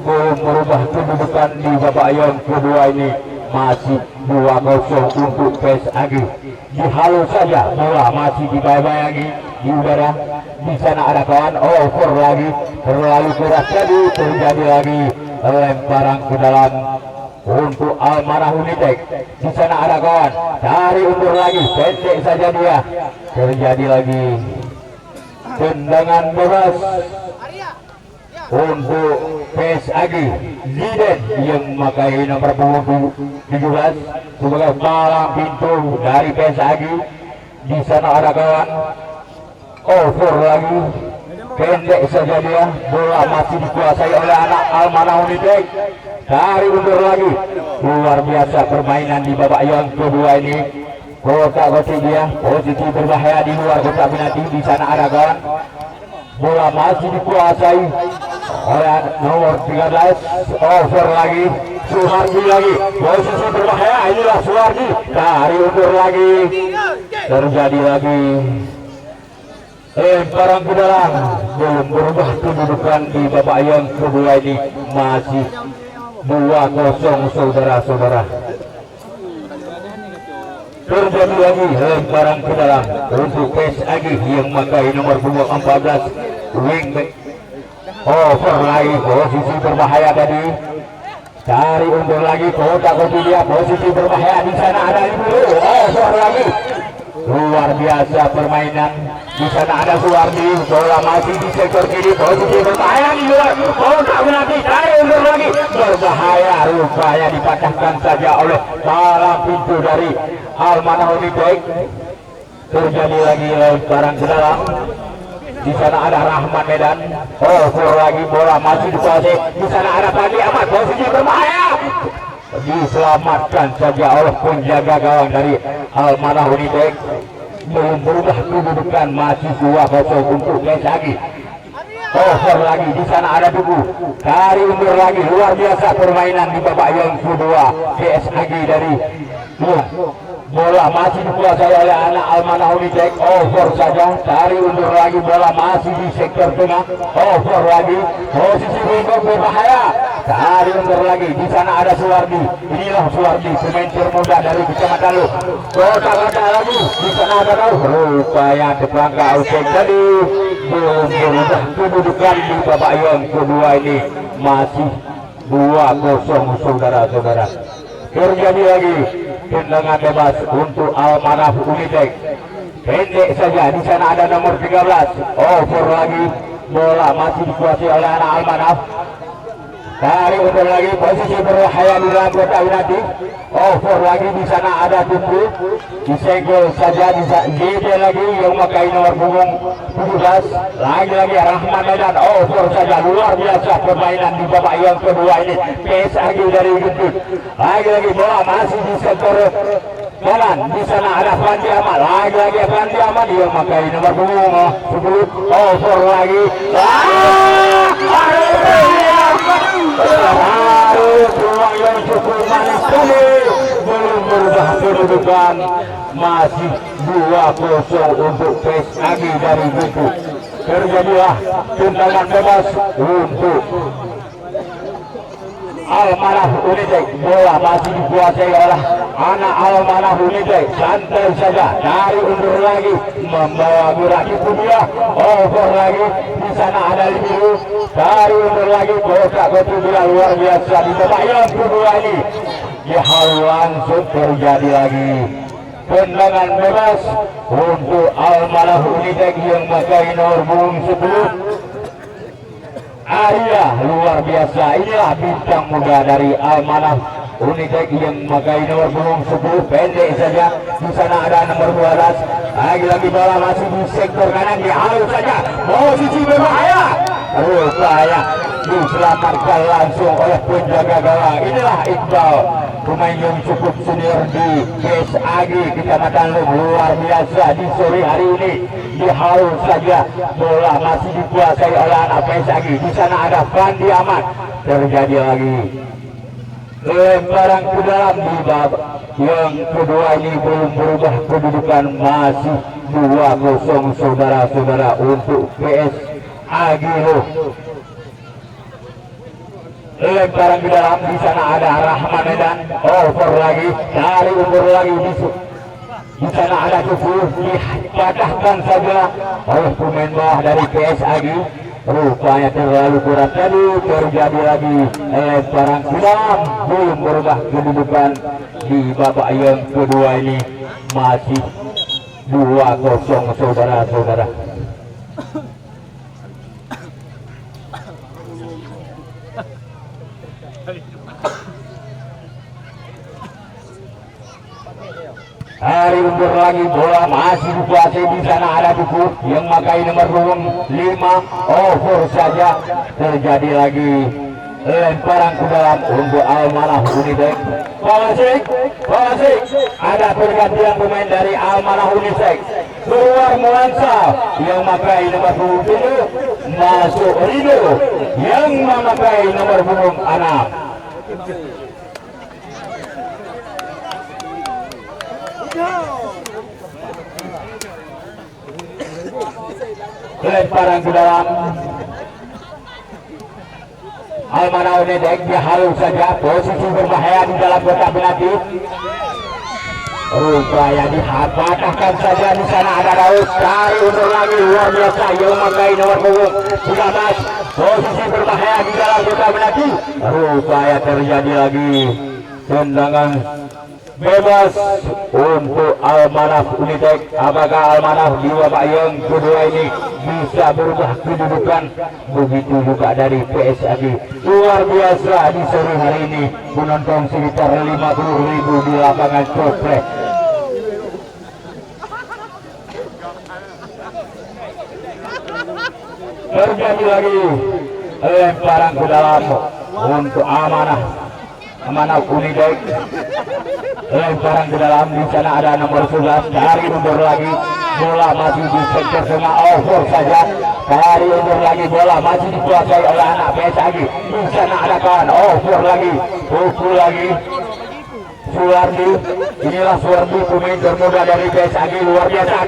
belum merubah kedudukan di babak yang kedua ini, masih 2-0 untuk PSAG. Dihalu saja, bola masih dibayang-bayangi di udara. Di sana ada kawan over lagi, terlalu keras tadi, terjadi lagi lemparan ke dalam untuk Almanah Unitek. Di sana ada kawan dari undur lagi, pendek saja dia, terjadi lagi tendangan bebas untuk PSAG. Ziden yang memakai nomor punggung 17 sebagai palang pintu dari PSAG. Di sana ada kawan over lagi, pendek saja dia, bola masih dikuasai oleh anak Almanah Unitek. Dari undur lagi, luar biasa permainan di babak yang kedua ini. Kotak-kotak dia, posisi berbahaya di luar kotak penalti. Di sana ada kawan, bola masih dikuasai oleh nomor 13, over lagi, Suhardi lagi, posisi berbahaya. Inilah Suhardi, dari undur lagi, terjadi lagi lemparan ke dalam. Belum berubah kedudukan di babak yang kedua ini, masih 2-0 saudara-saudara. Terjadi lagi lemparan ke dalam untuk PSAG yang memakai nomor punggung 14, wingback. Over lagi, posisi berbahaya tadi. Dari undur lagi, kotak-kotak dia, posisi berbahaya. Di sana ada Ibnu, over lagi. Luar biasa permainan. Di sana ada Suwardi, bola masih di sektor kiri, posisi berbahaya di luar kotak penalti. Dari undur lagi, berbahaya, rupanya dipatahkan saja oleh palang pintu dari Almanah Unitek. Terjadi lagi lemparan ke dalam. Di sana ada Rahman Medan, over lagi, bola masih dikuasai. Di sana ada Fadli Ahmad, posisi berbahaya, diselamatkan saja oleh penjaga gawang dari Almanah Unitek. Belum berubah kedudukan, masih 2-0 untuk PSAG. Over lagi, di sana ada Dugu, dari undur lagi, luar biasa permainan di babak yang kedua PSAG dari Lung. Bola masih dikuasai oleh anak Almanah Unitek, over saja, dari undur lagi, bola masih di sektor tengah, over lagi, posisi berbahaya, dari undur lagi. Di sana ada Suwardi, inilah Suwardi, pemain termuda dari Kecamatan Lung. Kotak-kotak lagi, di sana ada rupanya depan outside tadi. Belum berubah kedudukan di babak yang kedua ini, masih 2-0 saudara-saudara. Terjadi lagi tendangan bebas untuk Almanah Unitek, pendek saja. Di sana ada nomor 13, over lagi, bola masih dikuasai oleh anak Almanah. Dari undur lagi, posisi berbahaya di dalam kotak penalti, over lagi. Di sana ada Tuku, disenggol saja. Dia lagi yang memakai nomor punggung 17, lagi-lagi Rahman Medan, over saja. Luar biasa permainan di babak yang kedua ini PSAG dari Gendut. Lagi-lagi bola masih di sektor kanan. Di sana ada Fandi Ahmad, lagi-lagi Fandi Ahmad yang memakai nomor punggung 10, over lagi. Ruang yang cukup manis ini, belum berubah kedudukan, masih 2-0 untuk PSAG dari Gendut. Terjadilah tendangan bebas untuk Almanah Unitek, bola masih dikuasai oleh anak Almanah Unitek. Santai saja, dari undur lagi, membawa Muraki Pudia, over lagi. Di sana ada Libiru, dari undur lagi, kotak Kotubila luar biasa di babak yang kedua ini. Ya langsung terjadi lagi tendangan bebas untuk Almanah Unitek yang memakai nomor punggung 10. Arya luar biasa, inilah bintang muda dari Almanah Unitek yang memakai nomor punggung 10, pendek saja. Di sana ada nomor 12, lagi-lagi bola masih di sektor kanan, dihalus saja, posisi berbahaya, rupanya diselamatkan langsung oleh penjaga gawang. Inilah Iqbal, pemain yang cukup senior di PSAG Kecamatan Lum, luar biasa di sore hari ini. Dihalus saja, bola masih dikuasai oleh anak PSAG. Di sana ada Fandi Ahmad, terjadi lagi lemparan ke dalam di babak yang kedua ini. Belum berubah kedudukan, masih 2-0 saudara-saudara untuk PSAG Lum. Lemparan ke dalam, di sana ada Rahman Medan, over lagi, dari umur lagi di sana ada Kufu, dipatahkan saja oleh pemain bawah dari PSAG. Rupanya terlalu kuat tadi, terjadi lagi lemparan ke dalam. Belum berubah kedudukan di babak yang kedua ini, masih 2-0 saudara-saudara. Hari undur lagi, bola masih dikuasai. Di sana ada Duku yang memakai nomor punggung 5, over saja. Terjadi lagi lemparan ke dalam untuk Almanah Unitek. Pawasik, ada pergantian pemain dari Almanah Unitek. Keluar Muansa yang memakai nomor punggung 7, masuk Rido yang memakai nomor punggung 6. Lemparan ke dalam, Almanah Unitek dihalus saja, posisi berbahaya di dalam kotak penalti. Rupanya dipatahkan saja. Di sana ada Daud, dari undur lagi, luar biasa yang memakai nomor punggung 13, posisi berbahaya di dalam kotak penalti. Rupanya terjadi lagi tendangan bebas untuk Almanah Unitek. Apakah Almanah di babak yang kedua ini bisa berubah kedudukan? Begitu juga dari PSAG. Luar biasa di sore hari ini, penonton sekitar 50.000 di lapangan Coplek. Terjadi lagi lemparan ke dalam untuk Almanah Unitek. Lemparan ke dalam, di sana ada nomor 11, dari undur lagi, bola masih di sektor tengah, over saja. Dari undur lagi, bola masih dikuasai oleh anak PSAG. Di sana ada kawan, over lagi, pukul lagi. Suwardi, inilah Suwardi, pemain termuda dari PSAG, luar biasa.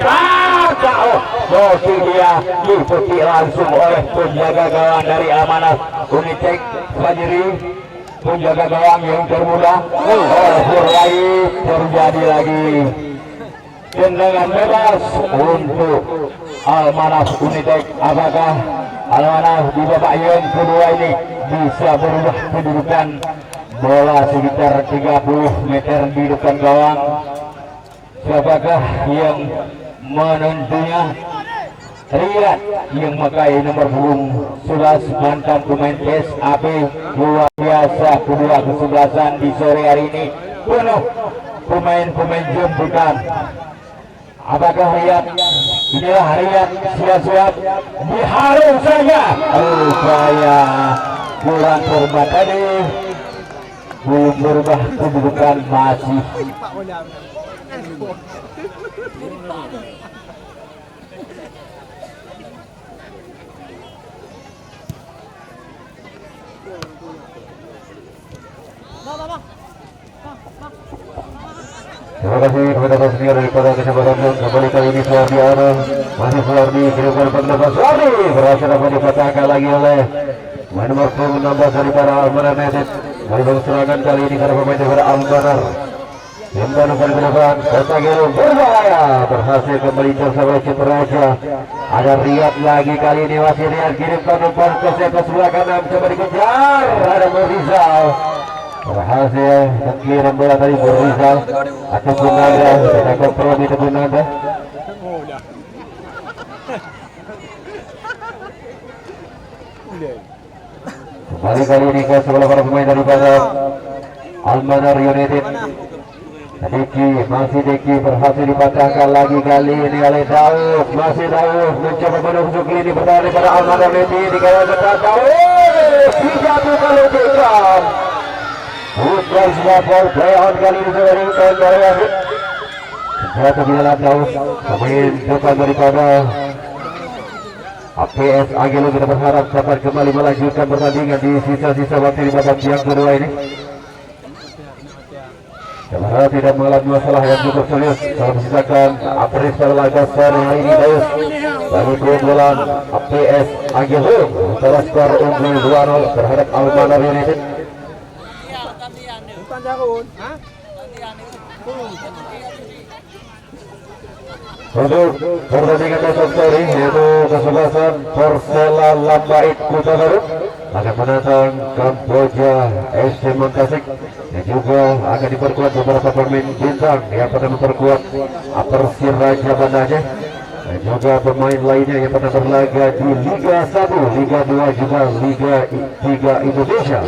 Dia diikuti langsung oleh penjaga gawang dari Almanah Unitek, Fajri. Penjaga gawang yang termuda, lagi terjadi lagi tendangan bebas untuk Almanah Unitek. Apakah Almanah di babak yang kedua ini bisa berubah kedudukan? Bola sekitar 30 meter di depan gawang. Siapakah yang menentunya? Riyad yang memakai nomor punggung 11, mantan pemain PSAP, luar biasa. Kedua kesebelasan di sore hari ini penuh pemain-pemain jemputan. Apakah Riyad? Inilah Riyad, siap-siap diharum saja. Upaya kurang hormat tadi, belum berubah kedudukan, masih Terima kasih kepada para senior daripada kesempatan kembali kali ini Suwardi Arno, masih Suwardi kirimkan pendapat Suwardi berhasil dapat dipatahkan lagi oleh nomor 16 dari para Almanah United. Mari bangun serangan kali ini karena pemain daripada Almanar. Kembali ke depan, Kota Gerung berbahaya, berhasil kembali tersabar Ciperaja. Ada Riyad lagi kali ini, masih Riyad kirimkan umpan ke sebelah kanan, coba dikejar. Ada Murizal, berhasil mengirim bola dari Murizal atau Gunanda, kita kompromi ke Gunanda. Oh dah. Kembali kali ini ke sebelah para pemain daripada Almanar United. Diki berhasil dipatahkan lagi kali ini oleh Daud. Masih Daud mencoba menusuk lini pertahanan daripada Almanar United. Dikawal ketat Daud, dijatuhkan oleh Beckham. Bukan sebuah foul, play on kali ini sudah diinginkan dari wasit. Jatuh di dalam Daud, pemain depan daripada APS Agelo. Kita berharap dapat kembali melanjutkan pertandingan di sisa-sisa waktu di babak yang kedua ini. Karena tidak mengalami masalah yang cukup serius kalau mensisakan Apris pada laga sore hari ini. Daus lalu keunggulan APS Agelo setelah skor unggul 2-0 terhadap Almanar United. Bukan Jarun. Untuk pertandingan besok sore yaitu kesebelasan Persela Lambait Kota Baru akan menantang Kamboja FC Mangkasik, yang juga akan diperkuat beberapa pemain bintang yang pernah memperkuat Persiraja Banda Aceh, dan juga pemain lainnya yang pernah berlaga di Liga 1, Liga 2 juga Liga 3 Indonesia.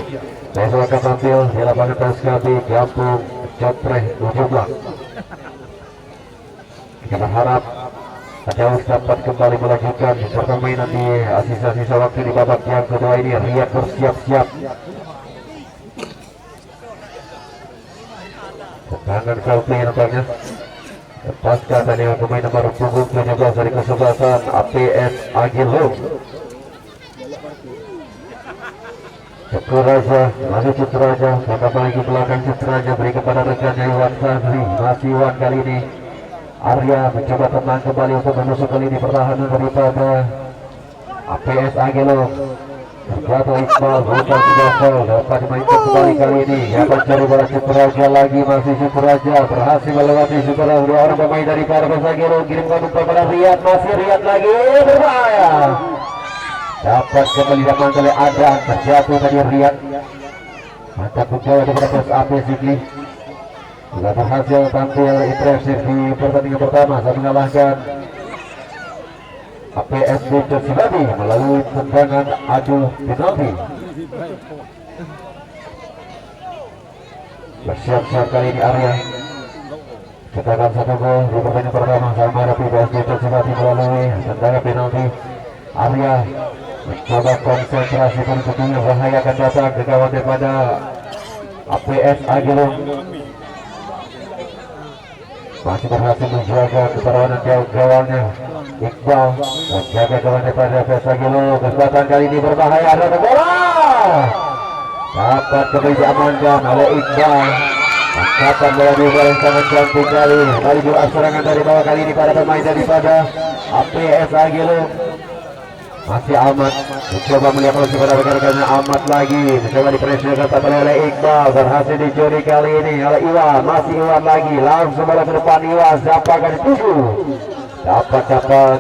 Besok akan tampil di lapangan PSKB Kampung Copreh Ujunglah. Kita berharap Daus dapat kembali melanjutkan permainan di sisa-sisa waktu di babak yang kedua ini. Riyad bersiap-siap. Tekangan foul play nampaknya. Lepaskan tadi pemain nomor punggung 17 dari kesebelasan APS Agelo. Ciperaja, lalu Ciperaja, sampai lagi belakang Ciperaja beri kepada rekannya Iwan Sandri. Masih Iwan kali ini. Arya mencoba tenang kembali untuk menusuk ke lini pertahanan daripada APS Agelo. Terjatuh Iqbal, bukan tidak foul, dapat dimainkan kembali kali ini. Yang mencari bola Ciperaja lagi, masih Ciperaja berhasil melewati setelah dua orang pemain dari APS Agelo. Kirimkan umpan pada Riyad, masih Riyad lagi, berbahaya. Dapat kembali dapat oleh Adan, terjatuh tadi Riyad. Mantap menjawab daripada APS Zikli. Sudah berhasil tampil impresif di pertandingan pertama saat mengalahkan APS Cincinnati melalui tendangan adu penalti. Bersiap-siap kali ini Arya. Cetakan 1 gol di pertandingan pertama sama hadapi PSG Cincinnati melalui tendangan penalti. Arya mencoba konsentrasi berikutnya, bahaya akan datang ke kawan daripada APS Agelo. Masih berhasil menjaga keperawanan gawangnya. Iqbal menjaga gawang daripada APS Agelo. Kesempatan kali ini berbahaya, ada bola dapat kembali diamankan oleh Iqbal. Angkatan bola di bola yang sangat cantik kali. Kali juga serangan dari bawah kali ini pada pemain daripada APS Agelo. Masih Ahmad mencoba melihat posisi pada rekan-rekannya. Ahmad lagi mencoba dipressure kembali oleh Iqbal, berhasil dicuri kali ini oleh Iwan. Masih Iwan lagi, langsung bola ke depan Iwan. Siapa akan dituju? Dapat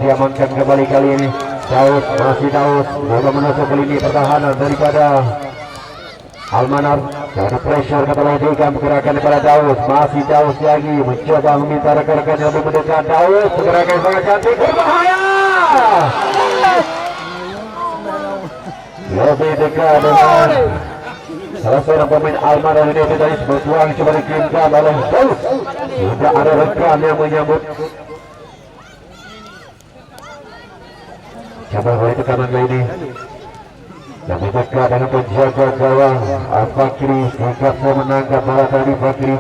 diamankan kembali kali ini. Daus, masih Daus mencoba menusuk ke lini pertahanan daripada Almanar. Ada pressure kata oleh Dika, pergerakan daripada Daus. Masih Daus lagi mencoba meminta rekan-rekannya lebih mendekat. Daus, pergerakan yang sangat cantik, berbahaya. Lebih dekat dengan salah seorang pemain Almanar United tadi berjuang coba dikirimkan oleh Daus. Sudah ada rekan yang menyambut. Coba kali itu kanan ini. Lebih dekat dengan penjaga gawang Fakri. Sikap saya menangkap bola tadi Fakri.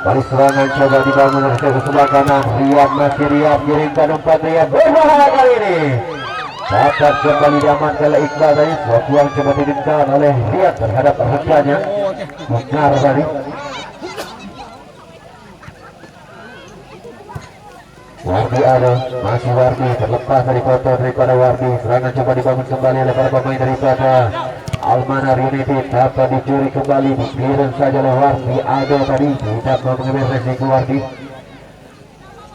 Balik serangan coba dibangun dari sebelah kanan. Riyad, masih Riyad, kirimkan umpan Riyad, berbahaya kali ini. Dapat kembali diamankan oleh Iqbal tadi. Suatu yang coba dikirimkan oleh Riyad terhadap rekannya Musnar tadi. Wardi ada, masih Wardi terlepas dari kotor daripada Wardi. Serangan coba dibangun kembali oleh para pemain daripada Almanar United dapat dicuri kembali, dikirim saja oleh Wardi Ado tadi, tidak mau mengambil resiko Wardi.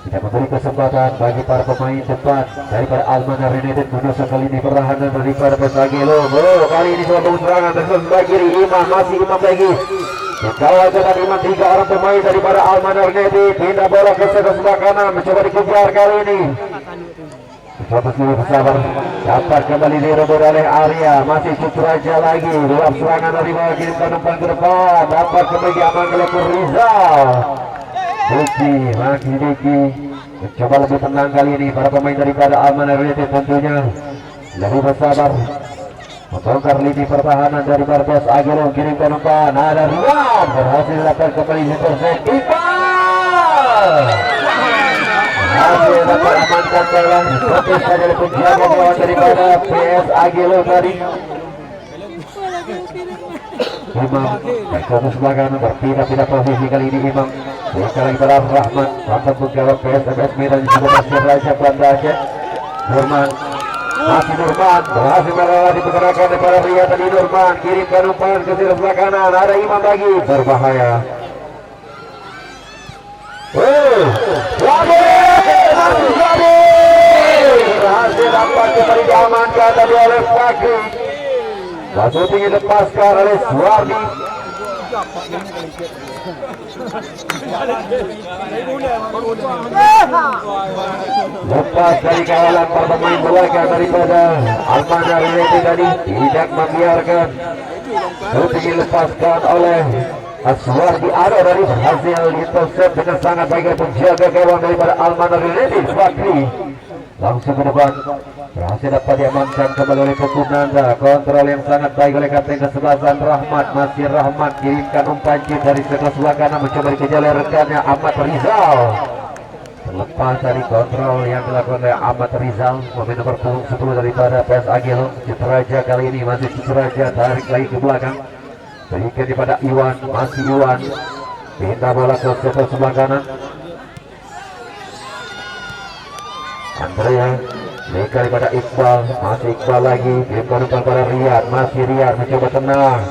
Tidak memberi kesempatan bagi para pemain depan daripada Almanar United menusuk kali ini pertahanan daripada Pesagelo. Kali ini coba serangan terus bagi Imam, masih Imam lagi. Dikawal dengan Imam, 3 orang pemain daripada Almanar United, pindah bola ke sebelah kanan, mencoba dikejar kali ini. Coba sini bersabar, dapat kembali direbut oleh Arya, masih Cutraja lagi, dalam serangan dari bawah kirimkan umpan ke depan, dapat kembali diamankan oleh Rizal. Diki, lagi Diki, mencoba lebih tenang kali ini para pemain daripada Almanar United tentunya lebih bersabar. Membongkar lini pertahanan dari Bartes Agero, kirimkan umpan, ada Rian, berhasil dapat kembali intercept Iqbal. Berhasil dapat amankan bola, tapi saja penjaga bawah daripada PS Agero tadi. Imam ke sebelah kanan, berpindah-pindah posisi kali ini Imam. Sekarang kepada Rahmat, dapat menggawat PSMS Medan juga masih Raja Banda Aceh. Nurman, masih Nurman, berhasil melewati dipergerakan daripada Ria tadi. Nurman kirimkan umpan ke sebelah kanan, ada Imam lagi, berbahaya. Berhasil dapat kembali diamankan tadi oleh Fakri. Batu tinggi lepaskan oleh Suwardi. Lepas dari kawalan para pemain belakang daripada Almanar United tadi, tidak membiarkan. Batu tinggi lepaskan oleh Suwardi. Ada dari berhasil intercept dengan sangat baik penjaga gawang daripada Almanar United, Fakri. Langsung ke depan, berhasil dapat diamankan kembali oleh Pekunanda. Kontrol yang sangat baik oleh kapten kesebelasan Rahmat, masih Rahmat kirimkan umpan dari sebelah kanan, mencoba dikejar oleh rekannya Ahmad Rizal. Terlepas dari kontrol yang dilakukan oleh Ahmad Rizal, pemain nomor 10 daripada PS Agelo. Citeraja kali ini masih Citeraja, tarik lagi ke belakang, berikan kepada Iwan, masih Iwan, pindah bola ke sebelah kanan. Andrea, mereka daripada Iqbal, masih Iqbal lagi, kirimkan umpan pada Riyad, masih Riyad mencoba tenang,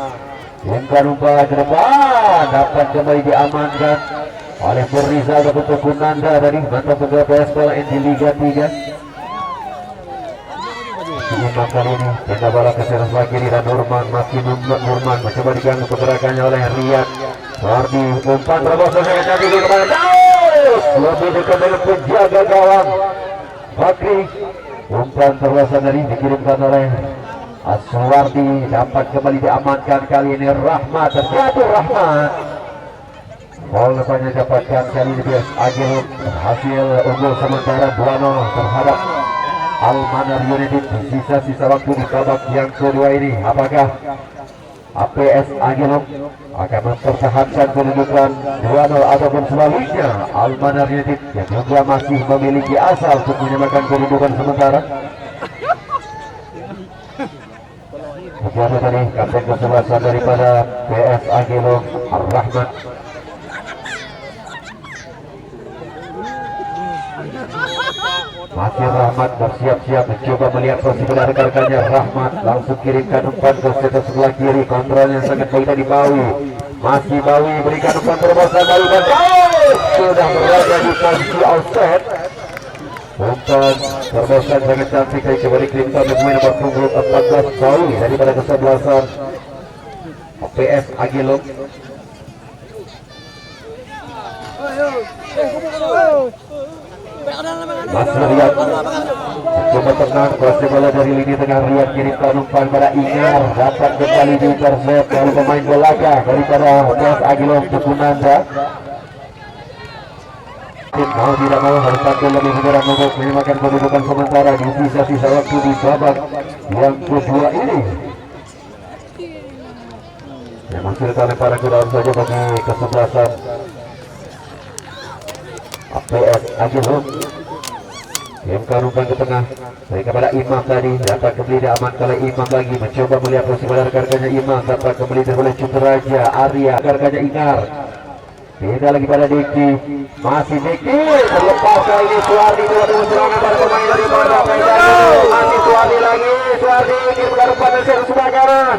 kirimkan umpan ke depan, dapat kembali diamankan oleh Rizal dan Pekunanda dari mantan pegawai PSPL di Liga 3. Imam kali ini pindah bola ke sebelah kiri dan Nurman, masih Nurman mencoba diganggu pergerakannya oleh Riyad. Wardi, umpan terobosan yang tadi kepada Daus, lebih dekat dengan penjaga gawang Fakri. Umpan terobosan dari dikirimkan oleh Suwardi, dapat kembali diamankan kali ini Rahmat, terjatuh Rahmat. Bola depannya dapatkan kali ini PS Agil, berhasil unggul sementara 2-0 terhadap Almanar United di sisa-sisa waktu di babak yang kedua ini. Apakah APS Agilum akan mempertahankan kedudukan 2-0 ataupun sebaliknya Almanar United yang juga masih memiliki asa untuk menyamakan kedudukan sementara? Kemudian tadi kapten kesebelasan daripada PS Agilum Ar-Rahman. Masih Rahmat bersiap-siap mencoba melihat posisi rekan-rekannya. Rahmat langsung kirimkan umpan ke sebelah kiri, kontrolnya sangat baik dari Bawi. Masih Bawi berikan umpan terobosan Bawi dan sudah berada di posisi offset. Umpan terobosan sangat cantik dari coba dikirimkan oleh pemain nomor punggung 14 Bawi daripada kesebelasan PS Agilum. Masih Riyad coba tenang, proses bola dari lini tengah. Riyad kirimkan umpan pada Ingar, dapat kembali di intercept oleh pemain belakang daripada PS Agilum Pekunanda. Mau tidak mau harus tampil lebih segera untuk menyamakan kedudukan sementara di sisa-sisa waktu di babak yang kedua ini. Yang menghasilkan lemparan ke dalam saja bagi kesebelasan APS Agilum. Kirimkan umpan ke tengah, berikan pada Imam tadi, dapat kembali diamankan oleh Imam lagi, mencoba melihat posisi pada rekan-rekannya Imam, dapat kembali oleh Cuteraja, Arya, rekan-rekannya Ingar. Pindah lagi pada Diki, masih Diki, terlepas kali ini Suwardi telah serangan pada pemain dari Banda. Masih Suwardi lagi, Suwardi kirimkan umpan ke sebelah kanan.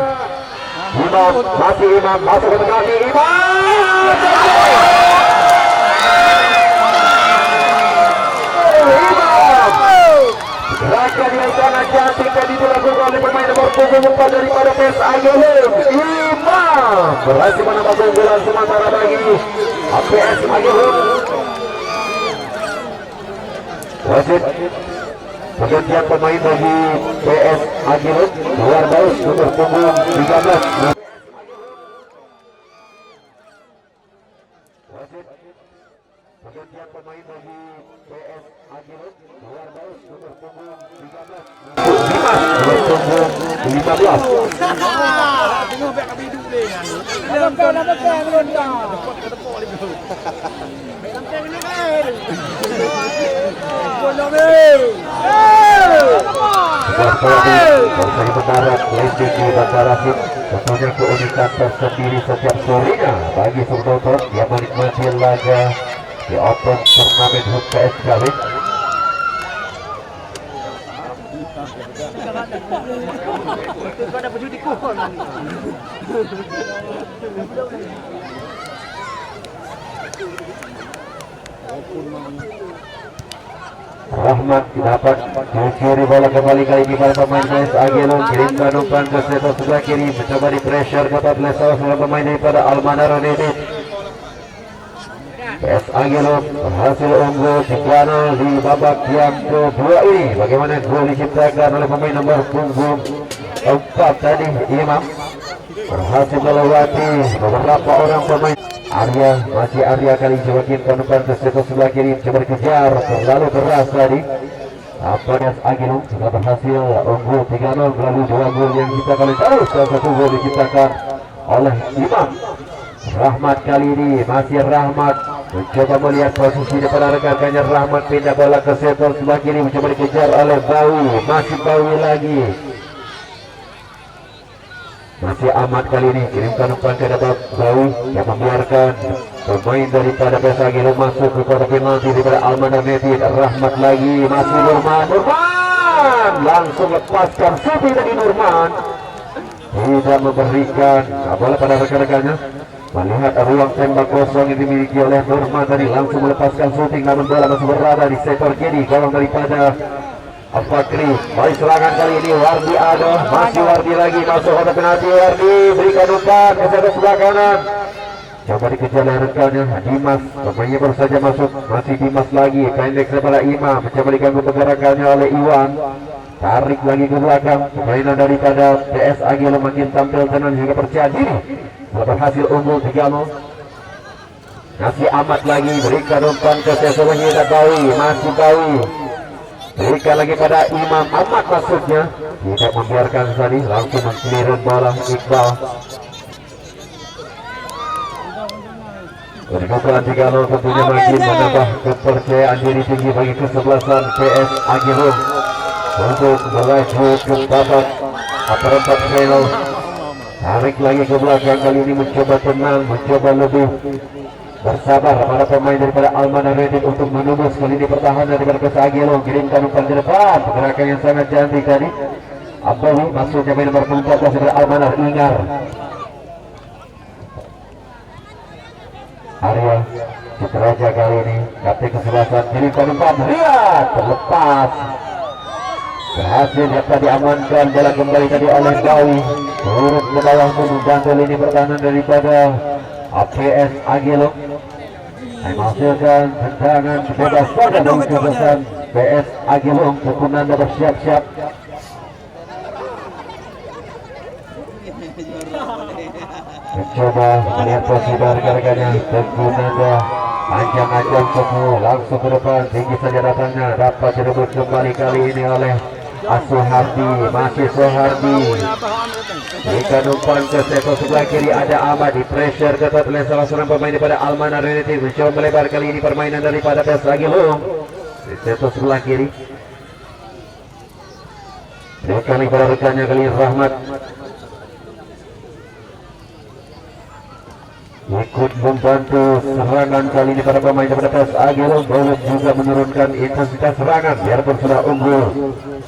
Imam, masih Imam, masuk ke tengah Imam. Gerakan yang sangat cantik tadi dilakukan oleh pemain nomor punggung 4 daripada PS Agelung. Imam berhasil menambah keunggulan sementara bagi PS Agelung. Wasit pergantian pemain bagi PS Agelung keluar baus nomor punggung 13. Pergantian pemain bagi PS Agelung keluar baus nomor punggung 13. Nomor punggung 15. Tengok back kami hidup ni. Ada kan belum dah. Tepuk ni belum. Sampai ni kan. Bola ni. Bersama mendarat landing di Bandara Sim tentunya keunikan tersendiri setiap sorenya bagi supporter yang menikmati laga di Open Turnamen HUT PS Gawin. Kau ada berjudi kau ni. Rahmat dapat mencuri bola kembali kali ini pada pemain PS Agelung, kirimkan umpan ke sektor sebelah kiri, mencoba di pressure kepada salah seorang pemain daripada Almanar United. PS Agelung berhasil unggul 3-0 di babak yang kedua ini. Bagaimana gol diciptakan oleh pemain nomor punggung 4 tadi, Imam berhasil melewati beberapa orang pemain. Arya kali coba kirimkan umpan ke sektor sebelah kiri, coba dikejar terlalu keras tadi. PS Agelung sudah berhasil unggul 3-0 melalui 2 gol yang diciptakan oleh salah satu gol diciptakan oleh Imam. Rahmat kali ini masih Rahmat mencoba melihat posisi depan rekan-rekannya. Rahmat pindah bola ke sektor sebelah kiri, mencoba dikejar oleh Bawi, masih Bawi lagi. Masih Ahmad kali ini kirimkan umpan ke depan Bawi yang membiarkan pemain daripada PS Agelung masuk ke kotak penalti daripada Almanar United. Rahmat lagi, masih Nurman langsung lepaskan Sufi dari Nurman, tidak memberikan bola pada rekan-rekannya. Melihat ruang tembak kosong yang dimiliki oleh Nurman tadi, langsung melepaskan shooting, namun bola masih berada di sektor kiri gawang daripada Al-Fakri. Baik serangan kali ini Wardi ada, masih Wardi lagi masuk kotak penalti. Wardi berikan umpan ke sektor sebelah kanan, coba dikejar oleh rekannya Dimas, pemainnya baru saja masuk. Masih Dimas lagi, pendek kepada Imam, mencoba diganggu pergerakannya oleh Iwan, tarik lagi ke belakang. Permainan daripada PS Agelung makin tampil tenang hingga percaya diri, berhasil unggul 3-0. Masih Ahmad lagi, berikan umpan ke sesuatu Bawi, masih Bawi, berikan lagi pada Imam. Ahmad maksudnya, tidak membiarkan tadi, langsung mengclear bola Iqbal. Kedudukan 3-0 tentunya makin menambah kepercayaan diri tinggi bagi kesebelasan PS Agelung untuk melaju ke babak perempat final. Tarik lagi ke belakang, kali ini mencoba tenang, mencoba lebih bersabar para pemain daripada Almanar United untuk menembus kali ini pertahanan daripada PS Agelung. Kirimkan umpan ke depan, pergerakan yang sangat cantik tadi. Abawi maksudnya main nomor 14 daripada Almanar, Ingar. Arya Citraja kali ini kapten kesebelasan, kirimkan umpan, lihat terlepas, berhasil dapat diamankan. Bola kembali tadi oleh Bawi, turun ke bawah mengganggu lini pertahanan daripada PS Agelung. Menghasilkan tendangan bebas pada dari kesebelasan PS Agelung. Tukunanda bersiap-siap. Mencoba melihat posisi dari rekan-rekannya. Tukunanda ancang-ancang semua langsung ke depan, tinggi saja datangnya, dapat direbut kembali kali ini oleh Suhardi, masih Suhardi. Berikan umpan ke sektor sebelah kiri, ada Ahmad, di pressure ketat oleh salah seorang pemain daripada Almanar United. Mencoba melebar kali ini permainan daripada PS Agelung di sektor sebelah kiri. Berikan kepada rekannya kali ini Rahmat, ikut membantu serangan kali ini para pemain daripada PS Agelung. Boleh juga menurunkan intensitas serangan biarpun sudah unggul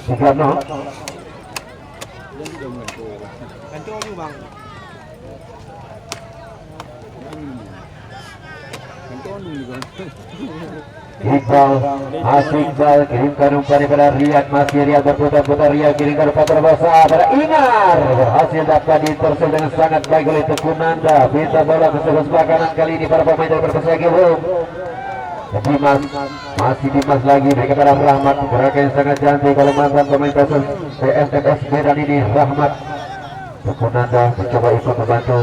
3-0. Iqbal, masih Iqbal kirimkan umpan pada Riyad, masih Riyad berputar-putar, Riyad kirimkan umpan terbesar pada Inar, berhasil dapat diintersep dengan sangat baik oleh Teguh Nanda. Pinta bola ke sebelah kanan, kali ini para pemain dari Persija Gilum. Dimas, masih Dimas lagi mereka pada Rahmat, gerakan yang sangat cantik kalau mantan pemain PSMS Medan ini. Rahmat, Teguh Nanda mencoba ikut membantu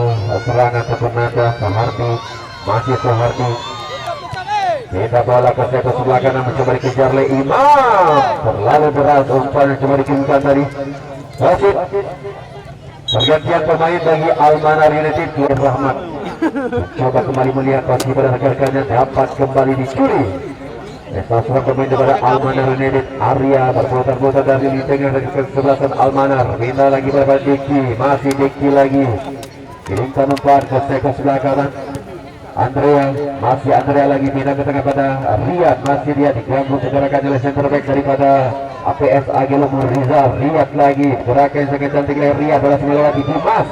serangan Teguh Nanda. Soehardi, masih Soehardi, kita bola ke sebelah kanan mencoba dikejar oleh Imam, terlalu berat umpan yang coba dikirimkan tadi. Wasit, pergantian pemain bagi Almanar United. Rahmat coba kembali melihat pasti pada rekan-rekannya dapat kembali dicuri. Seorang pemain daripada Almanar United, Arya berputar-putar dari di tengah kesebelasan Almanar. Minta lagi pada Diki, masih Diki lagi. Kirimkan umpan ke sebelah kanan. Andrea, masih Andrea lagi pindah ke tengah pada Riyad, masih dia diganggu pergerakan oleh center back daripada APS Agilum Rizal. Riyad lagi, gerakan yang sangat cantik oleh Riyad, berhasil melewati Dimas.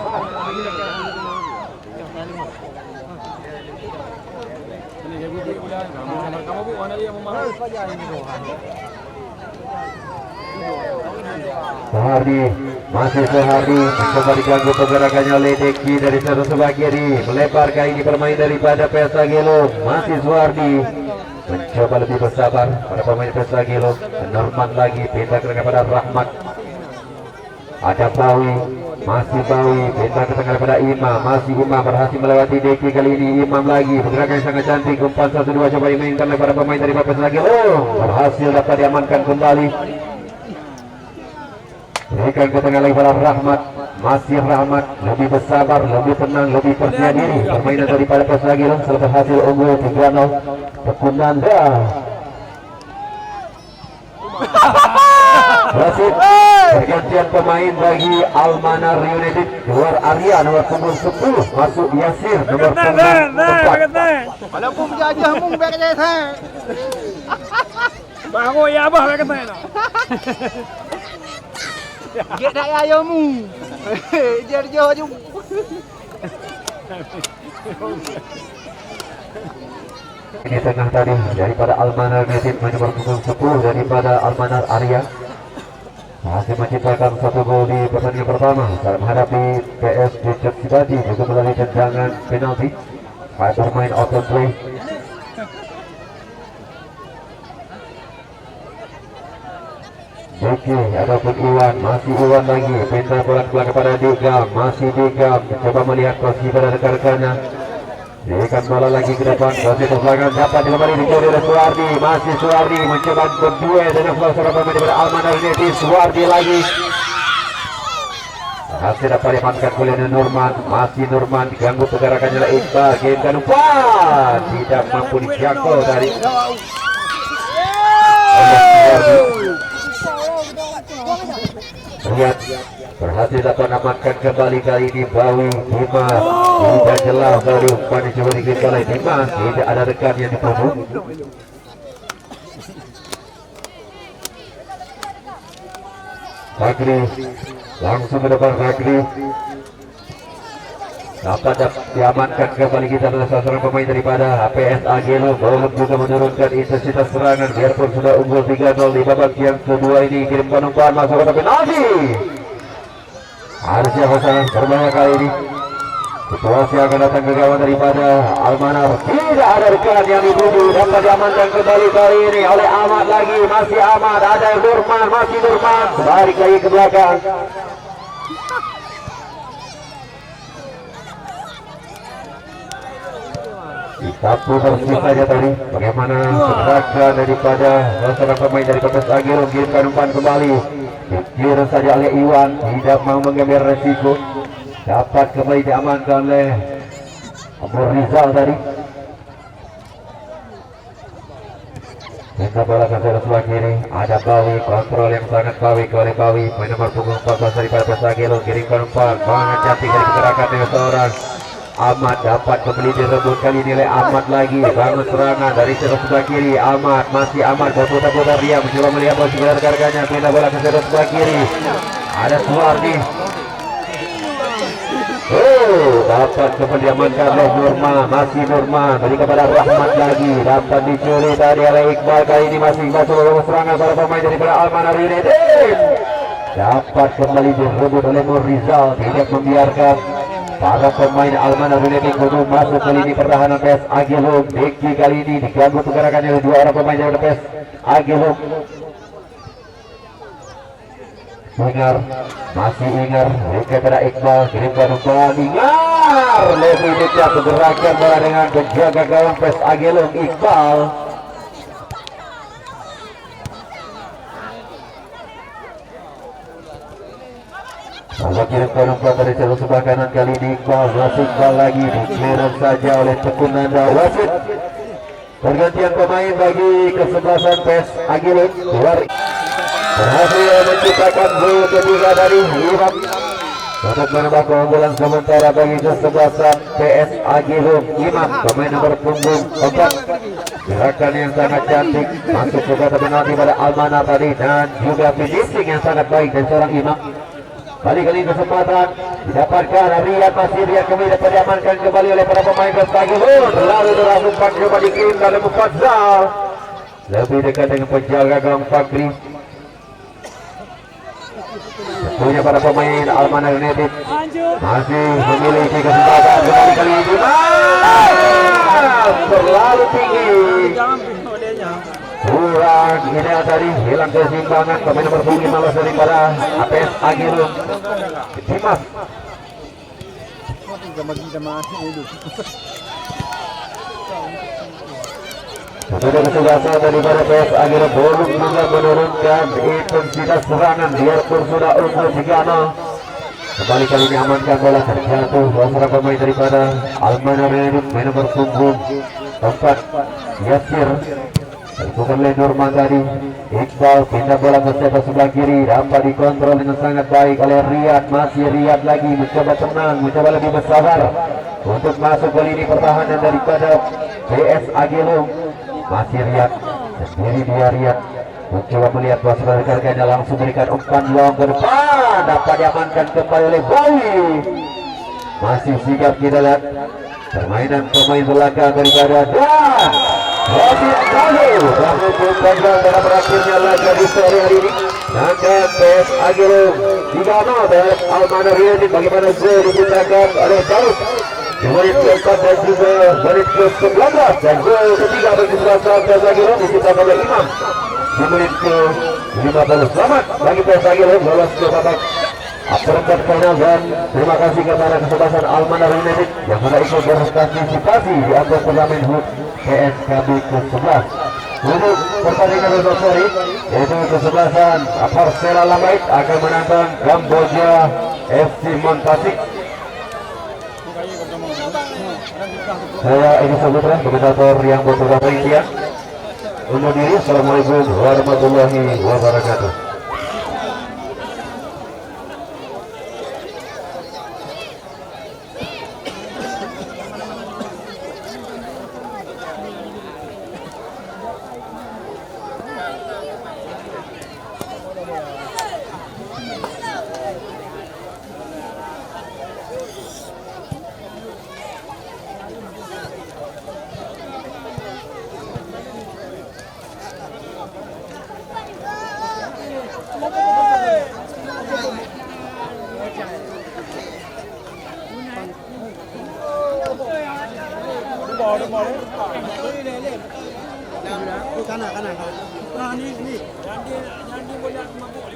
Soehardi, masih Soehardi mencoba diganggu pergerakannya oleh Deki dari sebelah kiri, melebar kali ini bermain daripada PSA Gilum. Masih Soehardi mencoba lebih bersabar pada pemain PSA Gilum. Norman lagi pindah kepada Rahmat, ada Bawi, masih Bawi pindah ke tengah pada Imam, masih Imam berhasil melewati Deki kali ini. Imam lagi pergerakan yang sangat cantik, umpan 1-2 coba dimainkan oleh para pemain dari PSA Gilum, berhasil dapat diamankan kembali. Berikan ke tengah lagi pada Rahmat, masih Rahmat lebih bersabar, lebih tenang, lebih percaya diri. Permainan daripada PSIA Gilum selepas hasil unggul 3-0 Teguh Nanda. Wasit, pergantian pemain bagi Almanar United. Keluar Arya nomor punggung 10, masuk Yasir nomor punggung 4. Walaupun jajah mung bek saya. Baru ya abah bek saya. Gek nak ayamu. Jar-jar juga. Ini tengah tadi daripada Almanar United nomor punggung 10 daripada Almanar Arya. Masih menciptakan satu gol di pertandingan pertama saat menghadapi PS Richard Sibadi juga melalui tendangan penalti. Bermain open play. Diki ataupun Iwan, masih Iwan lagi pintar bola kepada Digam, masih Digam coba melihat posisi pada rekan-rekannya. Berikan bola lagi ke depan, posisi belakang dapat kembali dicuri oleh Suwardi, masih Suwardi mencoba berdua dengan seorang pemain daripada Almanar United. Suwardi lagi berhasil dapat diamankan oleh Nurman, masih Nurman diganggu pergerakannya oleh Iqbal, kirimkan umpan tidak mampu dijangkau dari Riyad. Berhasil dapat amankan kembali kali ini Bawi. Dimas tidak jelas dari umpan yang coba dikirimkan oleh Dimas, tidak ada rekan yang dibunuh. Ragli langsung ke depan. Ragli dapat diamankan kembali kita oleh sasaran pemain daripada PSA Gilum. Belum juga menurunkan intensitas serangan biarpun sudah unggul 3-0 di babak yang kedua ini. Kirimkan umpan masuk ke penalti. Harusnya pasangan berbahaya kali ini. Situasi akan datang ke gawang daripada Almanar. Tidak ada rekan yang dituju, dapat diamankan kembali kali ini oleh Ahmad lagi. Masih Ahmad, ada Nurman, masih Nurman balik lagi ke belakang. Satu bersih saja tadi. Bagaimana gerakan daripada sasaran pemain dari PSIA Gilum. Kirimkan umpan kembali, dikira saja oleh Iwan, tidak mau mengambil resiko. Dapat kembali diamankan oleh Amor Rizal tadi. Kita bola ke sebelah kiri, ada Bawi, kontrol yang sangat baik oleh Bawi. Main nomor punggung 14 daripada PSIA Gilum. Kirimkan umpan, sangat cantik dari gerakan dengan seorang Ahmad. Dapat kembali direbut kali ini oleh Ahmad lagi. Bangun serangan dari sebelah kiri. Ahmad, masih Ahmad berputar-putar dia mencoba melihat posisi rekan-rekannya. Pindah bola ke sebelah kiri. Ada Suwardi. Dapat kembali diamankan oleh Nurma, masih Nurma beri kepada Rahmat lagi, dapat dicuri tadi oleh Iqbal, kali ini masih masuk dalam serangan para pemain daripada Almanar United. Dapat kembali direbut oleh Nur Rizal, tidak membiarkan para pemain Almanar United untuk masuk kali ini pertahanan PS Agilum. Deki kali ini diganggu pergerakannya oleh dua orang pemain daripada PS Agilum. Ingar, masih Ingar, kepada Iqbal, kirimkan umpan Ingar, lebih dekat pergerakan bola dengan penjaga gawang PS Agilum Iqbal. Kalau kirimkan umpan dari jalur sebelah kanan kali ini Iqbal, masih Iqbal lagi, dikeliru saja oleh Tekun Nanda. Wasit pergantian pemain bagi kesebelasan PS Agilum keluar. Berhasil menciptakan gol ketiga dari Imam untuk menambah keunggulan sementara bagi kesebelasan PS Agilum. Imam, pemain nomor punggung 4, gerakan yang sangat cantik masuk ke kotak penalti pada Almana tadi, dan juga finishing yang sangat baik dari seorang Imam. Kali kesempatan didapatkan Riyad, masih Riyad kembali dapat diamankan kembali oleh para pemain PS Agilum, lalu terlalu coba dikirim dalam Mufazzal, lebih dekat dengan penjaga gawang Fakri. Punya para pemain Almanar United masih memiliki kesempatan kali ini, terlalu tinggi, kurang ideal tadi, hilang keseimbangan pemain nomor 15 daripada APS Agilum Dimas. Sudah kesebelasan daripada PS Agilum belum juga menurunkan intensitas serangan, biarpun sudah unggul 3-0. Kembali kali ini amankan bola, terjatuh seorang pemain daripada Almanar United, main nomor punggung 4 Yasir, bukan oleh Nurman tadi. Iqbal pindah bola ke sebelah kiri, dapat dikontrol dengan sangat baik oleh Riyad, masih Riyad lagi mencoba tenang, mencoba lebih bersabar untuk masuk ke lini pertahanan daripada PS Agilum. Masih Riyad, sendiri dia Riyad mencoba melihat bahwa rekan-rekannya, langsung berikan umpan long ke depan, dapat diamankan kembali oleh Bawi. Masih sigap kita lihat permainan pemain belakang daripada dan Robin Kalu panjang dalam berakhirnya laga di sore hari ini. Dan PS Agilum 3-0 terhadap Almanar United. Bagaimana gol diciptakan oleh Daud di menit ke-4 dan juga menit ke-19, dan gol ketiga bagi kesebelasan PS Agilum diciptakan oleh Imam di menit ke-50. Selamat bagi PS Agilum lolos ke babak perempat final, dan terima kasih kepada kesebelasan Almanar United yang sudah ikut berpartisipasi di atas turnamen HUT PSKB ke-11. Untuk pertandingan besok sore, yaitu kesebelasan Persela Lamait akan menantang Kamboja FC Montasik. Saya Edi Sabutra, komentator yang bertugas perhatian. Undur diri. Assalamualaikum warahmatullahi wabarakatuh. Kanan. Nah, ni. Yang dia boleh mabuk.